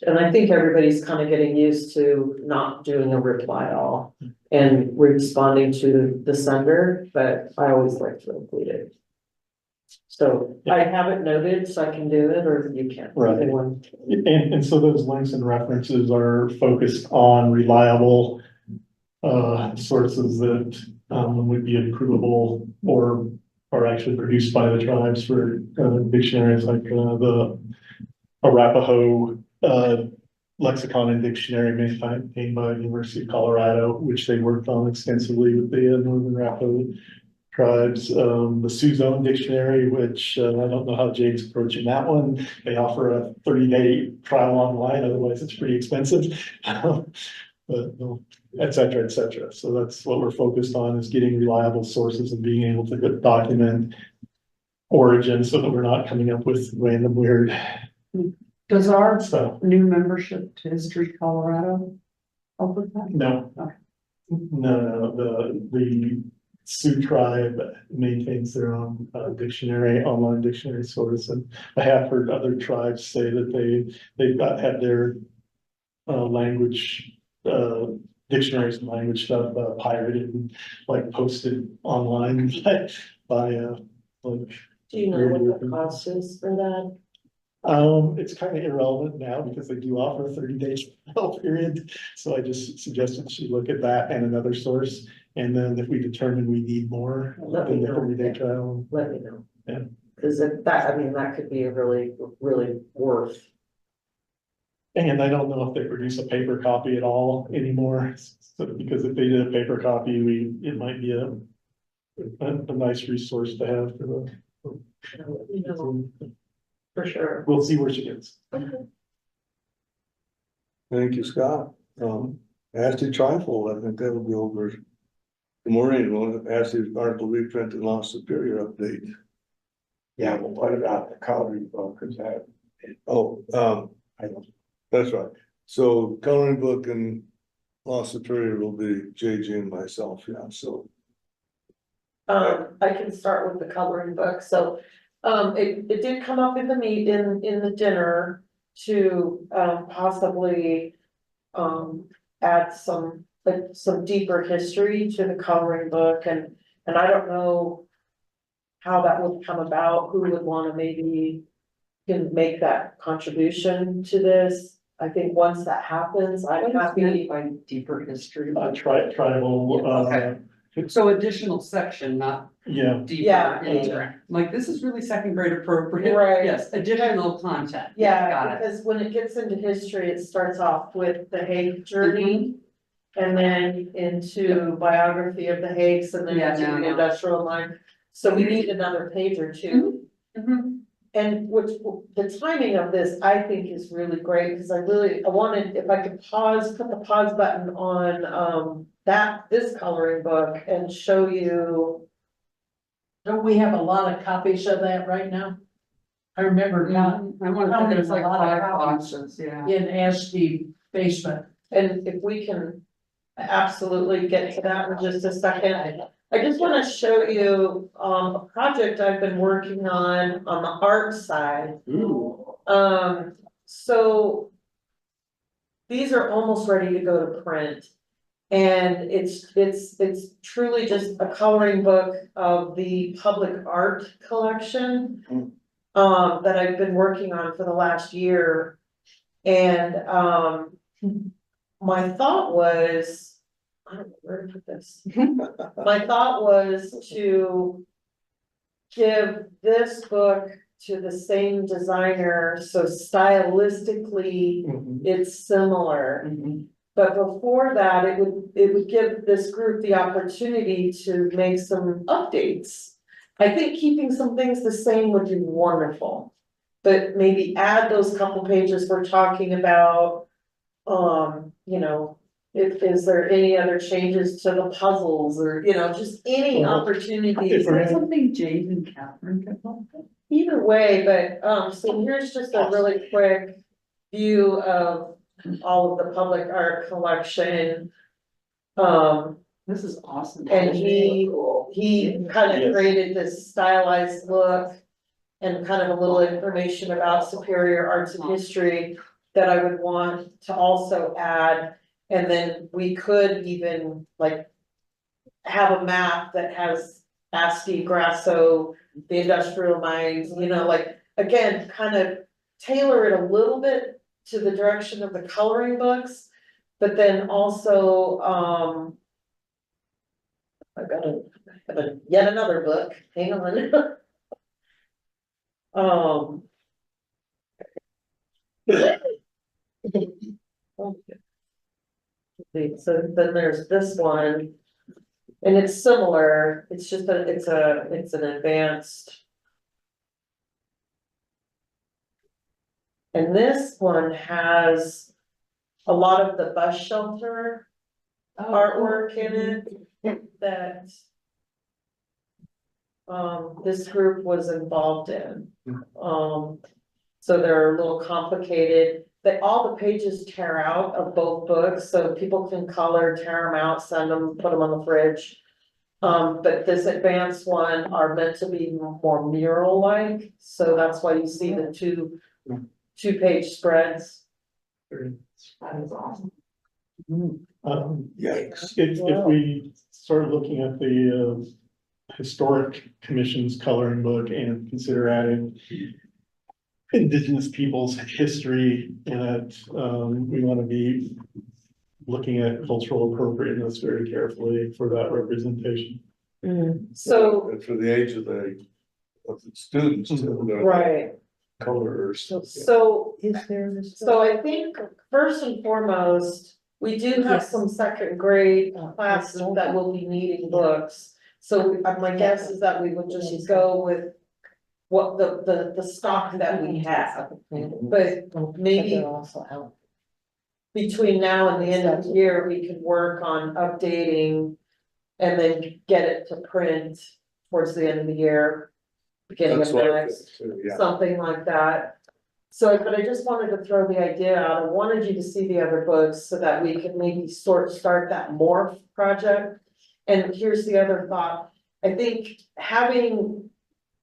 and I think everybody's kind of getting used to not doing a reply all and responding to the sender, but I always like to include it. So I have it noted, so I can do it, or you can. Right. Either one. And so those links and references are focused on reliable sources that would be approvable or are actually produced by the tribes for dictionaries like the Arapaho lexicon and dictionary maintained by the University of Colorado, which they worked on extensively with the Northern Arapaho tribes. The Sioux Zone Dictionary, which I don't know how Jade's approaching that one. They offer a 30-day trial online, otherwise it's pretty expensive. But et cetera, et cetera. So that's what we're focused on, is getting reliable sources and being able to document origin so that we're not coming up with random weird Does our stuff. new membership to History Colorado help with that? No. Okay. No, the Sioux tribe maintains their own dictionary, online dictionary source, and I have heard other tribes say that they've had their language dictionaries and language stuff pirated and like posted online by like. Do you know what the cost is for that? It's kind of irrelevant now because they do offer a 30-day trial period. So I just suggested she look at that and another source. And then if we determine we need more than the 30-day trial. Let me know. Yeah. Cause that could be a really, really worth. And I don't know if they produce a paper copy at all anymore. So, because if they did a paper copy, it might be a nice resource to have for the. For sure. We'll see where she gets. Thank you, Scott. Ashley Trifold, I think that'll be over. Good morning, Ashley's article reprint and Law Superior update. Yeah, well, what about the coloring book? Is that? I don't. That's right. So coloring book and Law Superior will be JG and myself, yeah, so. I can start with the coloring book, so, it did come up in the in the dinner to, possibly, add some, like, some deeper history to the coloring book, and I don't know how that would come about, who would wanna maybe can make that contribution to this. I think once that happens, I'm happy. By deeper history. Tribal, Okay. So additional section, not yeah, deeper Yeah. into, like, this is really second grade appropriate. Right. Yes, additional content. Yeah, Got it. because when it gets into history, it starts off with the Hague journey. And then into biography of the Hagues, and then Yeah, into the no. industrial line. So we need another page or two. And which, the timing of this, I think, is really great, because I wanted, if I could put the pause button on, this coloring book and show you. Don't we have a lot of copies of that right now? I remember not I want to, Counting there's like a lot of 5 copies. boxes, yeah. in ASCII basement. And if we can absolutely get to that in just a second. I just wanna show you, a project I've been working on the art side. So. These are almost ready to go to print. And it's truly just a coloring book of the public art collection. That I've been working on for the last year. And, my thought was, I don't know where to put this. My thought was to give this book to the same designer, so stylistically it's similar. But before that, it would give this group the opportunity to make some updates. I think keeping some things the same would be wonderful. But maybe add those couple pages we're talking about. You know, is there any other changes to the puzzles, or, you know, just any opportunities. if we're- Something James and Catherine could help with. Either way, but, so here's just a really quick view of all of the public art collection. This is awesome. And he kind of Yes. created this stylized look and kind of a little information about Superior Arts and History that I would want to also add. And then we could even like have a map that has Asti, Grasso, the industrial mines, you know, like, again, kind of tailor it a little bit to the direction of the coloring books, but then also, I've got yet another book, hang on. So then there's this one, and it's similar, it's just that it's an advanced. And this one has a lot of the bus shelter artwork in it that this group was involved in. So they're a little complicated. All the pages tear out of both books, so people can color, tear them out, send them, put them on the fridge. But this advanced one are meant to be more mural-like, so that's why you see the two-page spreads. That is awesome. Yikes. if we start looking at the historic commission's coloring book and consider adding Indigenous people's history in it, we want to be looking at cultural appropriateness very carefully for that representation. So, And for the age of the students, too, the right, colors. so Is there this? So I think first and foremost, we do have some second grade classes that will be needing books. So my guess is that we would just go with what the stock that we have. But maybe between now and the end of the year, we could work on updating and then get it to print towards the end of the year, beginning of That's what I next, think too, yeah. something like that. So, but I just wanted to throw the idea out. I wanted you to see the other books so that we could maybe start that morph project. And here's the other thought. I think having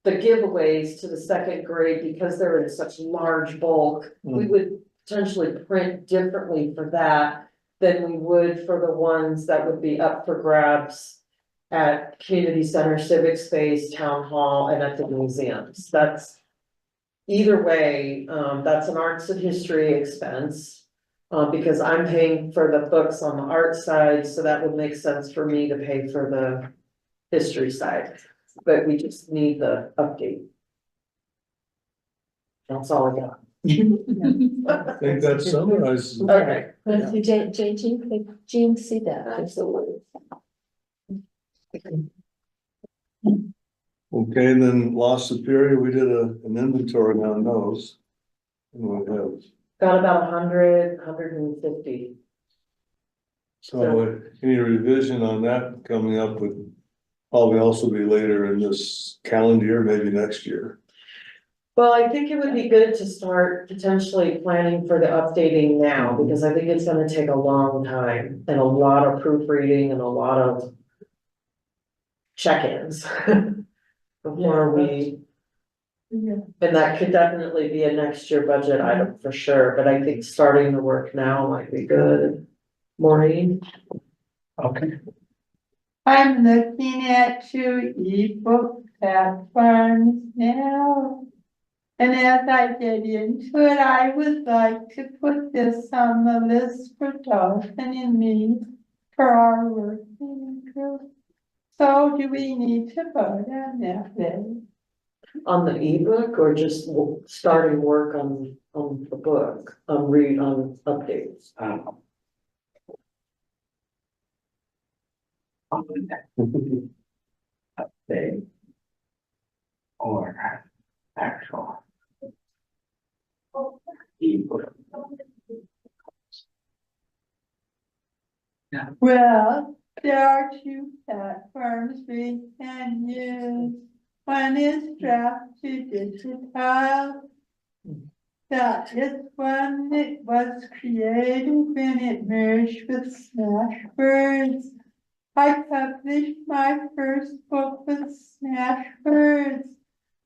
the giveaways to the second grade, because they're in such large bulk, we would potentially print differently for that than we would for the ones that would be up for grabs at community center, civic space, town hall, and at the museums. That's either way, that's an arts and history expense. Because I'm paying for the books on the art side, so that would make sense for me to pay for the history side. But we just need the update. That's all I got. I think that summarizes. Okay. Jean, see that? Absolutely. Okay, and then Lost Superior, we did an inventory on those. And we have, Got about 150. so any revision on that coming up would probably also be later in this calendar year, maybe next year. Well, I think it would be good to start potentially planning for the updating now, because I think it's gonna take a long time and a lot of proofreading and a lot of check-ins before we, Yeah. and that could definitely be a next year budget item for sure, but I think starting the work now might be good. Maureen? Okay. I'm looking at two ebook platforms now. And as I get into it, I would like to put this on the list for Dalton and me for our working group. So do we need to vote on that then? On the ebook or just starting work on the book, on updates? They or actual ebook. Well, there are two platforms we can use. One is Draft to Digital. That is one that was created when it merged with Smashwords. I published my first book with Smashwords.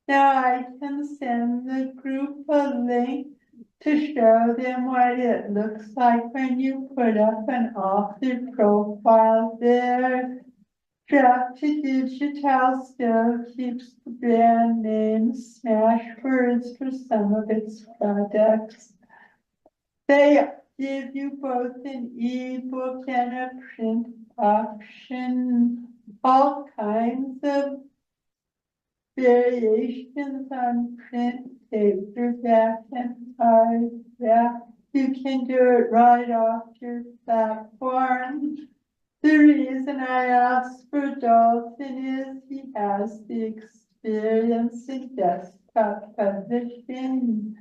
Now I can send the group a link to show them what it looks like when you put up an author profile there. Draft to Digital still keeps the brand name Smashwords for some of its products. They give you both an ebook and a print option, all kinds of variations on print, paperback, and hardback. You can do it right off your platform. The reason I asked for Dalton is he has the experience in desktop publishing.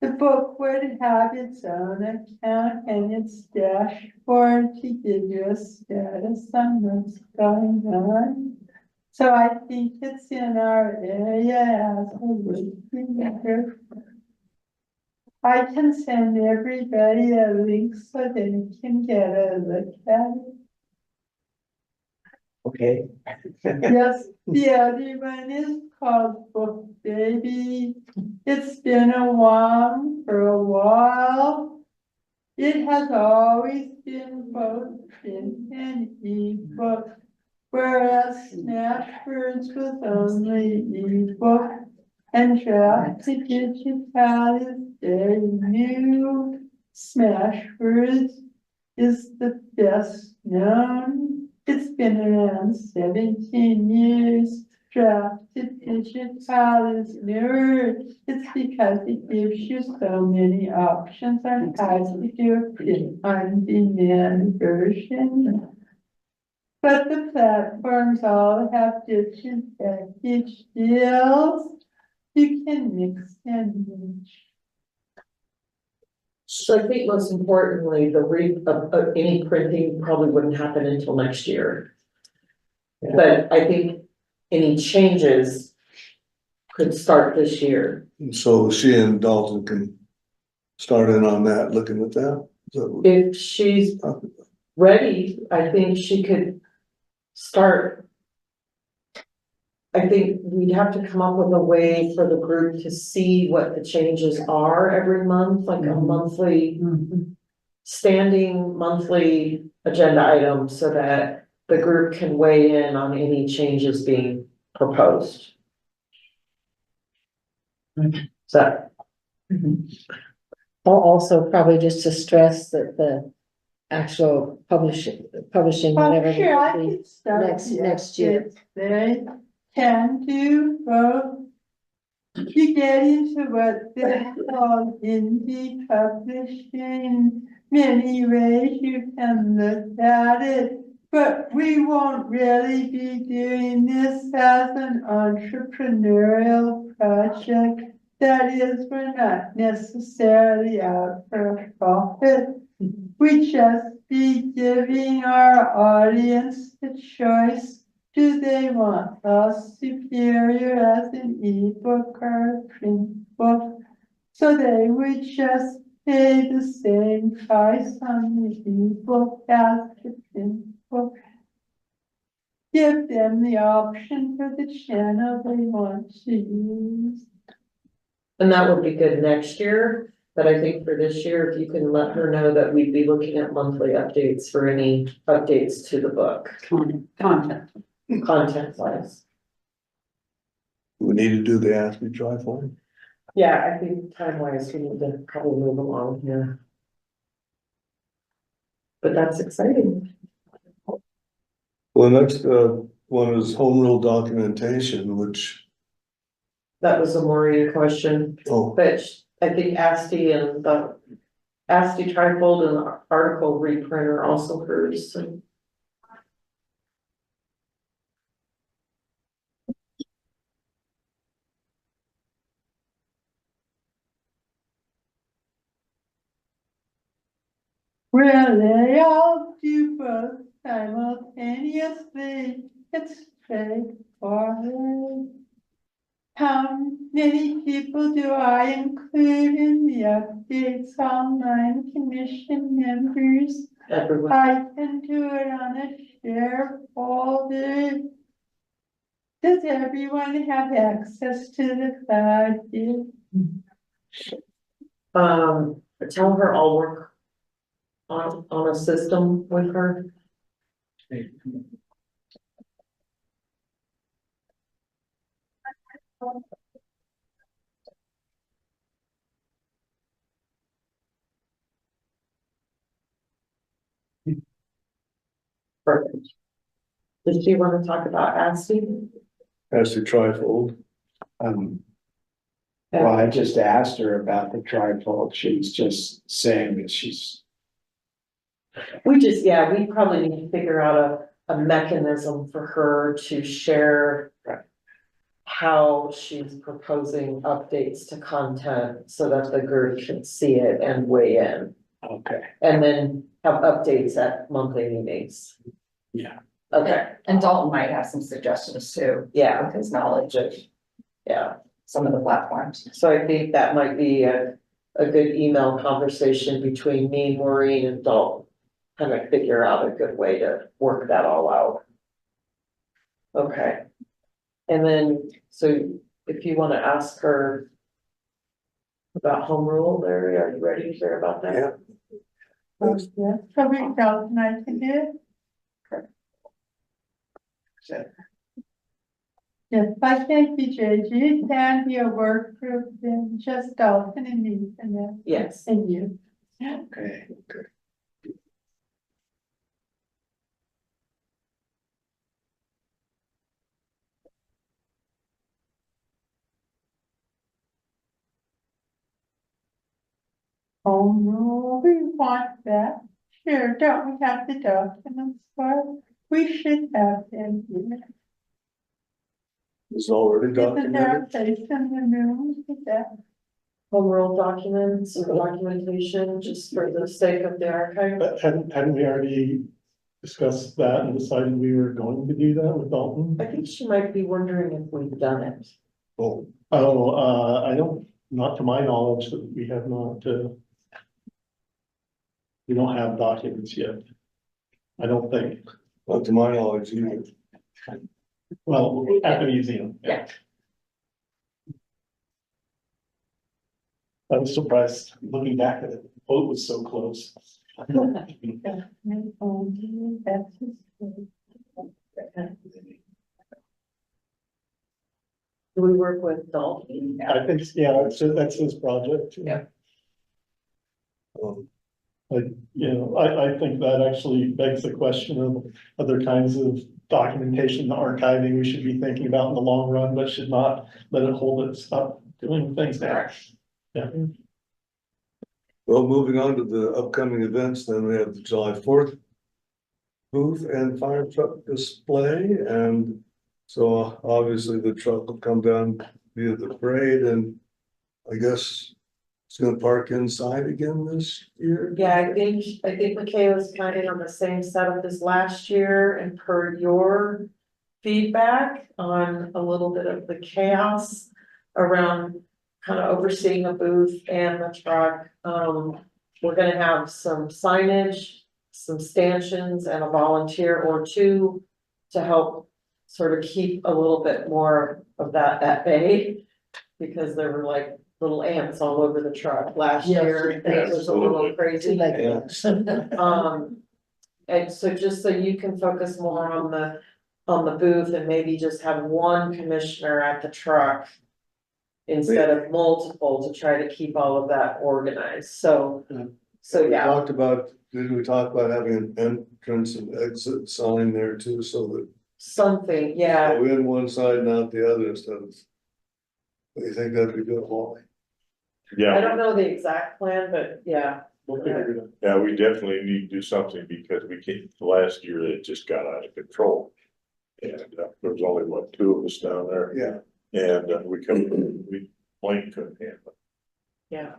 The book would have its own account and its dashboard to give you a status on what's going on. So I think it's in our area as a working group. I can send everybody a link so they can get a look at it. Okay. Yes, the other one is called Book Baby. It's been around for a while. It has always been both print and ebook, whereas Smashwords was only ebook, and Draft to Digital is very new. Smashwords is the best known. It's been around 17 years. Draft to Digital is newer. It's because it gives you so many options on how to do a print on demand version. But the platforms all have different package deals. You can mix and match. So I think most importantly, any printing probably wouldn't happen until next year. But I think any changes could start this year. So she and Dalton can start in on that, looking at that. Is that what- If she's ready, I think she could start I think we'd have to come up with a way for the group to see what the changes are every month, like a monthly, standing monthly agenda item so that the group can weigh in on any changes being proposed. So, Also probably just to stress that the actual publishing, Well, whatever. sure, I will be could start. next year. They can do both. To get into what they call indie publishing, many ways you can look at it. But we won't really be doing this as an entrepreneurial project. That is, we're not necessarily out for a profit. We just be giving our audience the choice. Do they want a superior as an ebook or a print book? So they would just pay the same price on the ebook as the print book. Give them the option for the channel they want to use. and that would be good next year, but I think for this year, if you can let her know that we'd be looking at monthly updates for any updates to the book, Content. content wise. We need to do the Ask Me trifold. Yeah, I think time wise, we need to probably move along here. But that's exciting. Well, the next one is home rule documentation, which, That was a Maureen question, oh, but I think ASTI and the ASTI trifold and the article reprint are also hers, so. Will they all do both simultaneously? It's straightforward. How many people do I include in the updates online commission members? Everyone, I can do it on a share folder. Does everyone have access to the cloud? tell her I'll work on a system with her. Perfect. Did you want to talk about ASTI? has the trifold. Well, I just asked her about the trifold. She's just saying that she's, We just, yeah, we probably need to figure out a mechanism for her to share. Right. How she's proposing updates to content so that the group can see it and weigh in. okay, And then have updates at monthly meetings. yeah. Okay, And Dalton might have some suggestions too, yeah, with his knowledge of yeah. some of the platforms. So I think that might be a good email conversation between me, Maureen and Dalton. Kind of figure out a good way to work that all out. Okay. And then, so if you want to ask her about home rule, Larry, are you ready to hear about that? Yeah. Yeah, so we felt nice to do. Yes, I can't be JG, it can be a work group, then just Dalton and me Yes. and you. Okay, okay. Home rule, we want that. Sure, don't we have the documents for it? We should have them here. It's already Isn't there a documented. place in the room for that? Home rule documents or documentation, just for the sake of the archive. But hadn't we already discussed that and decided we were going to do that with Dalton? I think she might be wondering if we've done it. Oh, Oh, I don't, not to my knowledge that we have not, we don't have documents yet. I don't think. not to my knowledge either. Well, at the museum. Yeah. I was surprised looking back at it, the boat was so close. Do we work with Dalton? I think, yeah, that's his project. Yeah. But, you know, I think that actually begs the question of other kinds of documentation, the archiving we should be thinking about in the long run, but should not let it hold us up doing things now. Well, moving on to the upcoming events, then we have the July 4th booth and fire truck display, and so obviously the truck will come down via the parade, and I guess it's gonna park inside again this year. Yeah, I think Michaela's planning on the same setup as last year, and per your feedback on a little bit of the chaos around kind of overseeing a booth and the truck. We're gonna have some signage, some stanchions, and a volunteer or two to help sort of keep a little bit more of that at bay, because there were like little ants all over the truck last Yes, year, and it was a little crazy. And so just so you can focus more on the booth and maybe just have one commissioner at the truck instead of multiple, to try to keep all of that organized, so We yeah. talked about, did we talk about having an entrance and exit sign there too, so that Something, yeah, go in one side and out the other instead of. Do you think that'd be good, Wally? I Yeah, don't know the exact plan, but yeah, We'll figure it out. yeah, we definitely need to do something because we can't, last year it just got out of control. And there was only what, two of us down there, Yeah. and we Blake couldn't handle it. yeah.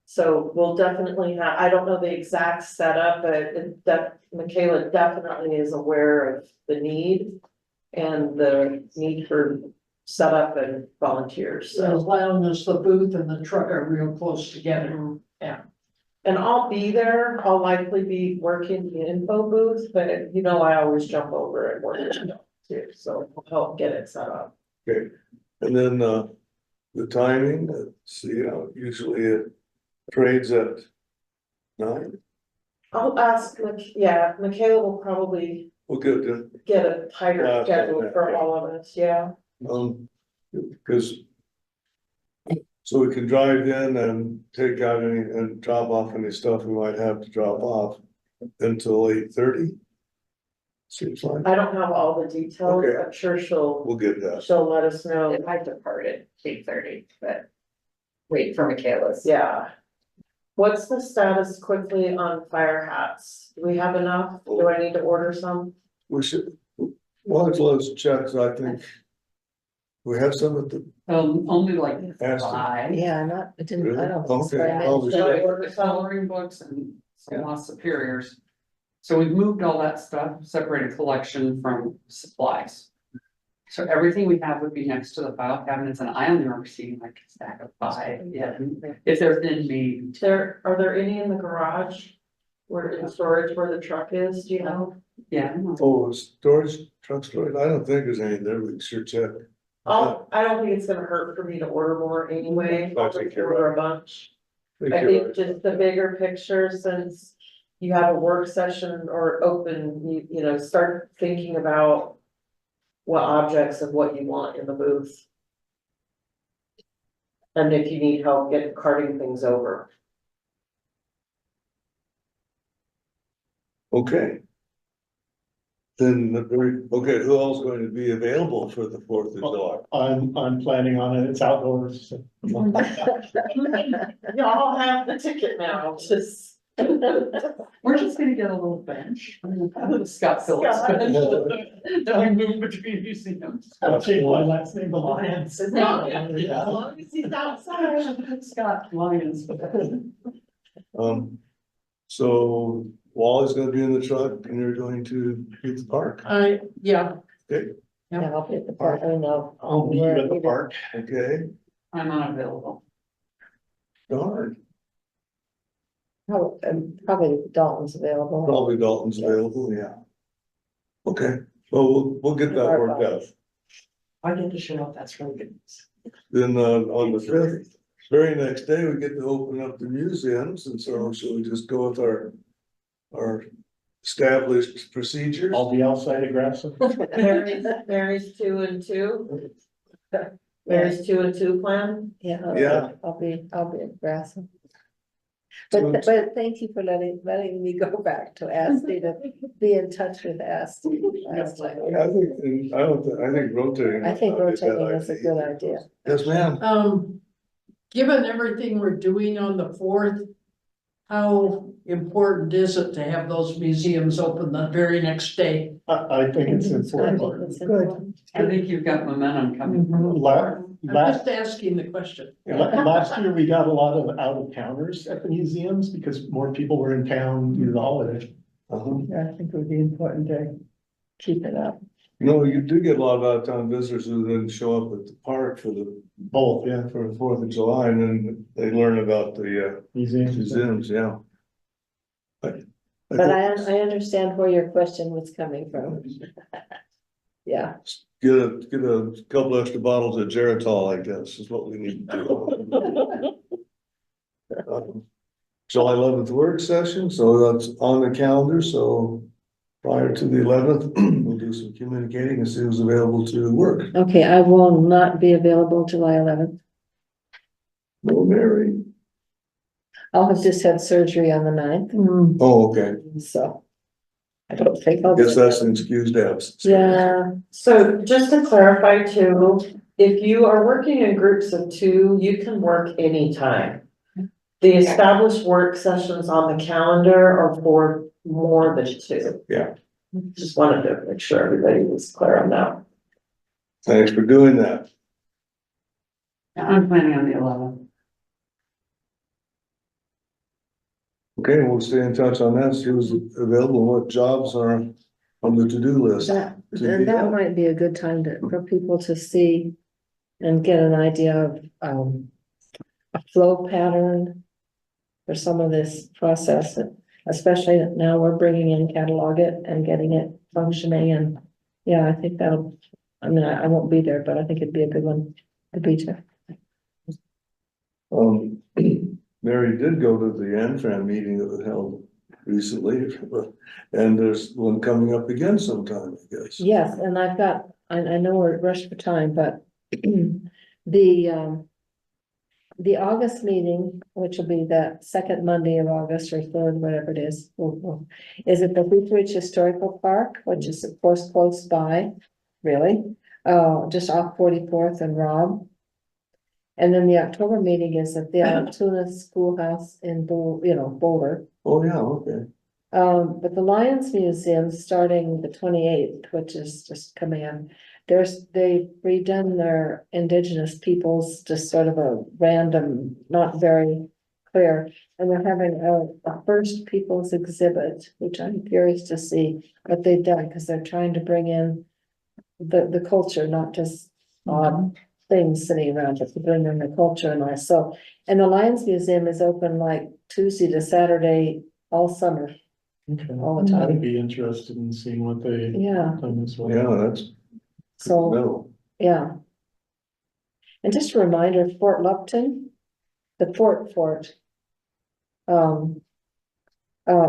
So we'll definitely have, I don't know the exact setup, but Michaela definitely is aware of the need and the need for setup and volunteers, So as so. long as the booth and the truck are real close together. And I'll be there, I'll likely be working the info booth, but you know, I always jump over and work it too, so I'll help get it set up. Okay, and then the timing, see, usually it trades at 9. I'll ask, Michaela will probably We'll get a tighter Yeah, schedule for yeah. all of us, yeah. because. So we can drive in and take out any and drop off any stuff we might have to drop off until 8:30. Seems like, I don't have all the details, Okay. I'm sure we'll get that. she'll let us know, It might depart at 8:30, but wait for Michaela's. yeah. What's the status quickly on fire hats? Do we have enough? Do I need to order some? We should, well, let's check, so I think. We have some at the, Only like Aston. 5. Yeah, not, it didn't, Really? I don't. think so. Okay. I Oh, meant- we Should I should. order some? Coloring books and some lost superiors. So we've moved all that stuff, separated collection from supplies. So everything we have would be next to the file cabinets, and I only remember seeing like a stack of 5, yeah, if they're thin made. Are there any in the garage? Where in storage where the truck is, do you know? Yeah. I don't know. Oh, storage, truck storage, I don't think there's any there, we can sure check. I don't think it's gonna hurt for me to order more anyway, I'll just order a bunch. I you're think right. just the bigger picture, since you have a work session or open, you know, start thinking about what objects and what you want in the booth. And if you need help carting things over. Okay. Then, okay, who else is going to be available for the 4th of July? I'm planning on it, it's outdoors, so. Y'all have the ticket now, just. We're just gonna get a little bench. Scott Phillips. Scott. Don't move between museums. I'll change my last name to Lyons. As long as he's outside. Scott Lyons. So Wally's gonna be in the truck and you're going to hit the park, Yeah, okay, Yeah, I'll be at the park, I don't know. I'll be at the park. okay, I'm unavailable. darn, Probably Dalton's available. probably Dalton's available, yeah. Okay, Well, we'll get that worked out. I get to show up, that's really good. Then, on the fifth, very next day, we get to open up the museums, and so should we just go with our established procedures? I'll be outside of Grafton. Mary's 2 and 2. Mary's 2 and 2 plan. Yeah. Yeah. I'll be at Grassham. So- But thank you for letting me go back to Asti to be in touch with Asti. last time. I think rotating. I think might be rotating bad is a good idea. Yes, ma'am. Given everything we're doing on the fourth, how important is it to have those museums open the very next day? I think it's I important. think it's important. I think you've got momentum coming. I'm just asking the question. Last year, we got a lot of out of towners at the museums because more people were in town due to the holiday. Yeah, I think it would be important to keep it up. You know, you do get a lot of out of town visitors who then show up at the park for Both, yeah, for the 4th of July, and then they learn about the museums. museums, yeah. But I understand where your question was coming from. Yeah. Get a couple extra bottles of Geritol, I guess, is what we need to do. July 11th work session, so that's on the calendar, so prior to the 11th, we'll do some communicating and see who's available to work. Okay, I will not be available July 11th. No, Mary. I'll have just had surgery on the 9th, Oh, okay. so I don't think I'll. be Guess that's an excused absence. Yeah, So just to clarify too, if you are working in groups of 2, you can work anytime. The established work sessions on the calendar are for more than 2. Yeah. Just wanted to make sure everybody was clear on that. Thanks for doing that. I'm planning on the 11th. Okay, we'll stay in touch on that, see who's available, what jobs are on the to-do list. and that might be a good time for people to see and get an idea of, a flow pattern for some of this process, especially now we're bringing in catalog it and getting it functioning, and yeah, I think that'll, I mean, I won't be there, but I think it'd be a good one to be to. Mary did go to the ANFRAM meeting that was held recently, and there's one coming up again sometime, I guess. Yes, and I've got, I know we're rushed for time, but the August meeting, which will be that second Monday of August or third, whatever it is at the Wheat Ridge Historical Park, which is of course close by, really, just off 44th and Robb. And then the October meeting is at the Altoona Schoolhouse in Boulder. Oh, yeah, okay. But the Lions Museum, starting the 28th, which is just coming up, they've redone their Indigenous peoples, just sort of a random, not very clear. And they're having a First Peoples exhibit, which I'm curious to see what they've done, because they're trying to bring in the culture, not just odd things sitting around, but to bring in the culture and all. So, and the Lions Museum is open like Tuesday to Saturday all summer, all the I'd time. be interested in seeing what they. Yeah, done as well. Yeah, that's, so, no, yeah. And just a reminder, Fort Lupton, the fort,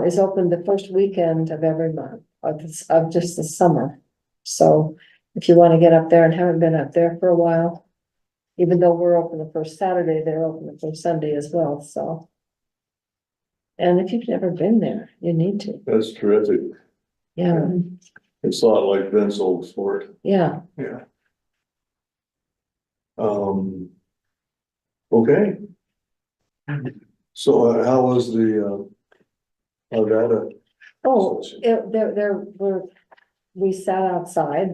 is open the first weekend of every month of just the summer. So if you want to get up there and haven't been up there for a while, even though we're open the first Saturday, they're open the first Sunday as well, so. And if you've never been there, you need to, that's terrific. yeah, It's a lot like Ben's old sport, yeah. yeah. Okay. So how was the, data? Oh, we sat outside,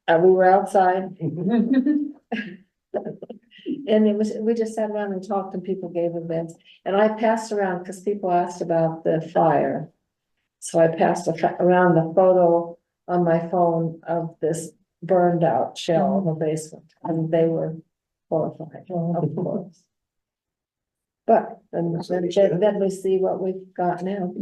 we were outside. And we just sat around and talked and people gave events, and I passed around, because people asked about the fire. So I passed around the photo on my phone of this burned out shell in the basement, and they were horrified, of course. But then we see what we've got now.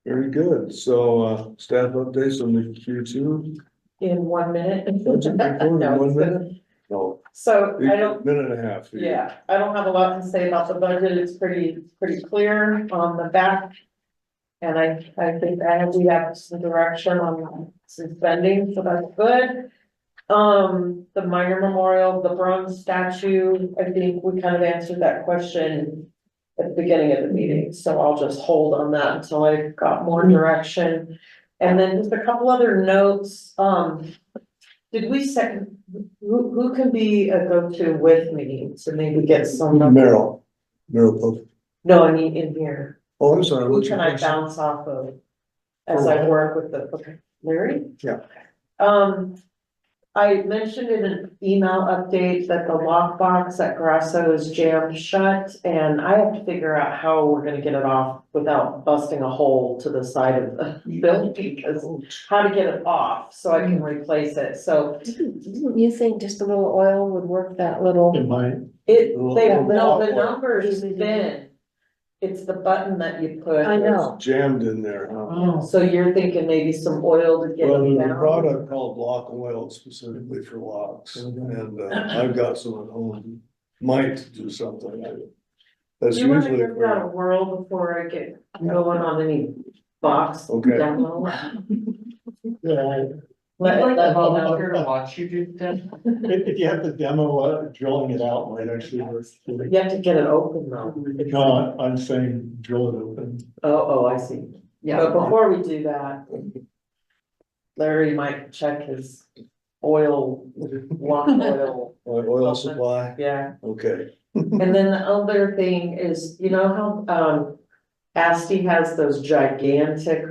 Very good. So, staff updates on the Q2. In 1 minute. Budget report No, in 1 it's good. minute? No, So I don't, minute and a half. for you. yeah, I don't have a lot to say about the budget. It's pretty clear on the back. And I think we have some direction on some spending, so that's good. The minor memorial, the bronze statue, I think we kind of answered that question at the beginning of the meeting, so I'll just hold on that until I've got more direction. And then just a couple other notes, did we second, who can be a go-to with me to maybe get some? Meryl Pope. No, I mean in here, Oh, I'm sorry. who what's your can I question? bounce off of? As I work with the, okay, Larry? Yeah. I mentioned in an email update that the lockbox at Grasso is jammed shut, and I have to figure out how we're gonna get it off without busting a hole to the side of the building, because how to get it off so I can replace it, so Didn't you think just a little oil would work that little? It might, no, the number's thin. It's the button that you put. I know. Jammed in there, huh? Oh, So you're thinking maybe some oil to get Well, it there's a down? product called Lock Oil specifically for locks, and I've got some at home, might do something. That's Do you wanna usually give that a for, whirl before I get going on any box Okay. demo? yeah, Let I'd like to me volunteer know. to watch you do that. if you have to demo, drilling it out might actually work. You have to get it open though. No, I'm saying drill it open. Oh, I see. Yeah. But before we do that, Larry might check his oil, lock oil, oil supply, yeah. okay. And then the other thing is, you know how, Asti has those gigantic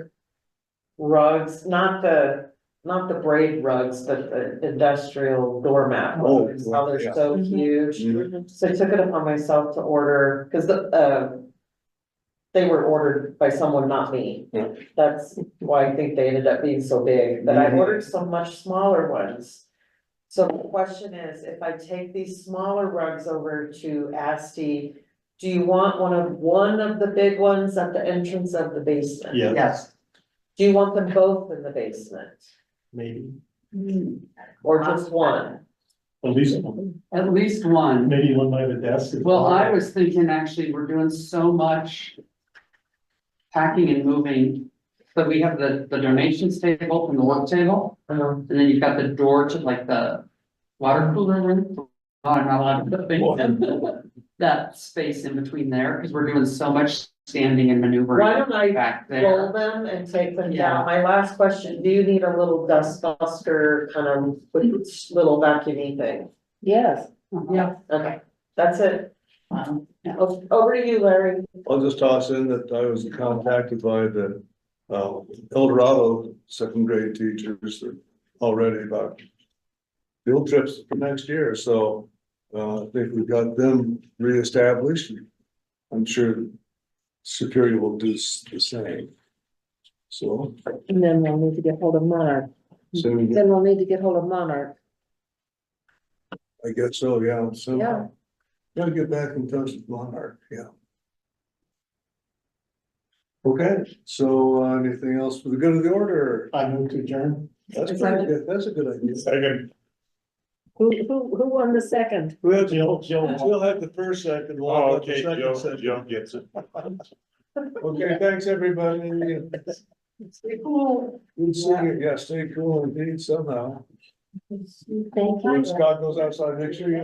rugs, not the braid rugs, but the industrial doormat Oh, rugs, how they're yeah. so huge. Mhm. So I took it upon myself to order, cause they were ordered by someone, not me. Yeah. That's why I think they ended up being so big, but I Mhm. ordered some much smaller ones. So the question is, if I take these smaller rugs over to Asti, do you want one of the big ones at the entrance of the basement? Yeah. Yes. Do you want them both in the basement, Maybe, or just one? at least one, At least one. maybe one by the desk. Well, I was thinking, actually, we're doing so much packing and moving, but we have the donations table and the work table, and then you've got the door to like the water cooler room. Oh, I'm not allowed to put things in that space in between there, because we're doing so much standing and Why maneuvering don't I back roll there. them and take them Yeah. down? My last question, do you need a little dust buster kind of with little vacuuming thing? Yes. Yeah. Okay, that's it. Yeah. Over to you, Larry. I'll just toss in that I was contacted by the El Dorado second grade teachers already about field trips for next year, so I think we've got them reestablished. I'm sure Superior will do the same. So, And then we'll need to get hold of Monarch. soon, Then we'll need to get hold of Monarch. I guess so, yeah, so. Yeah. Gotta get back in touch with Monarch, yeah. Okay, so anything else for the good of the order? I moved to adjourn. That's pretty good, that's a good idea. Second. Who won the second? We'll have Jill. we'll have the first second. we'll have the second second. Joe gets it. Okay, thanks, everybody. Stay cool. Good seeing you. Yeah, stay cool indeed somehow. Thank you. When Scott goes outside, make sure you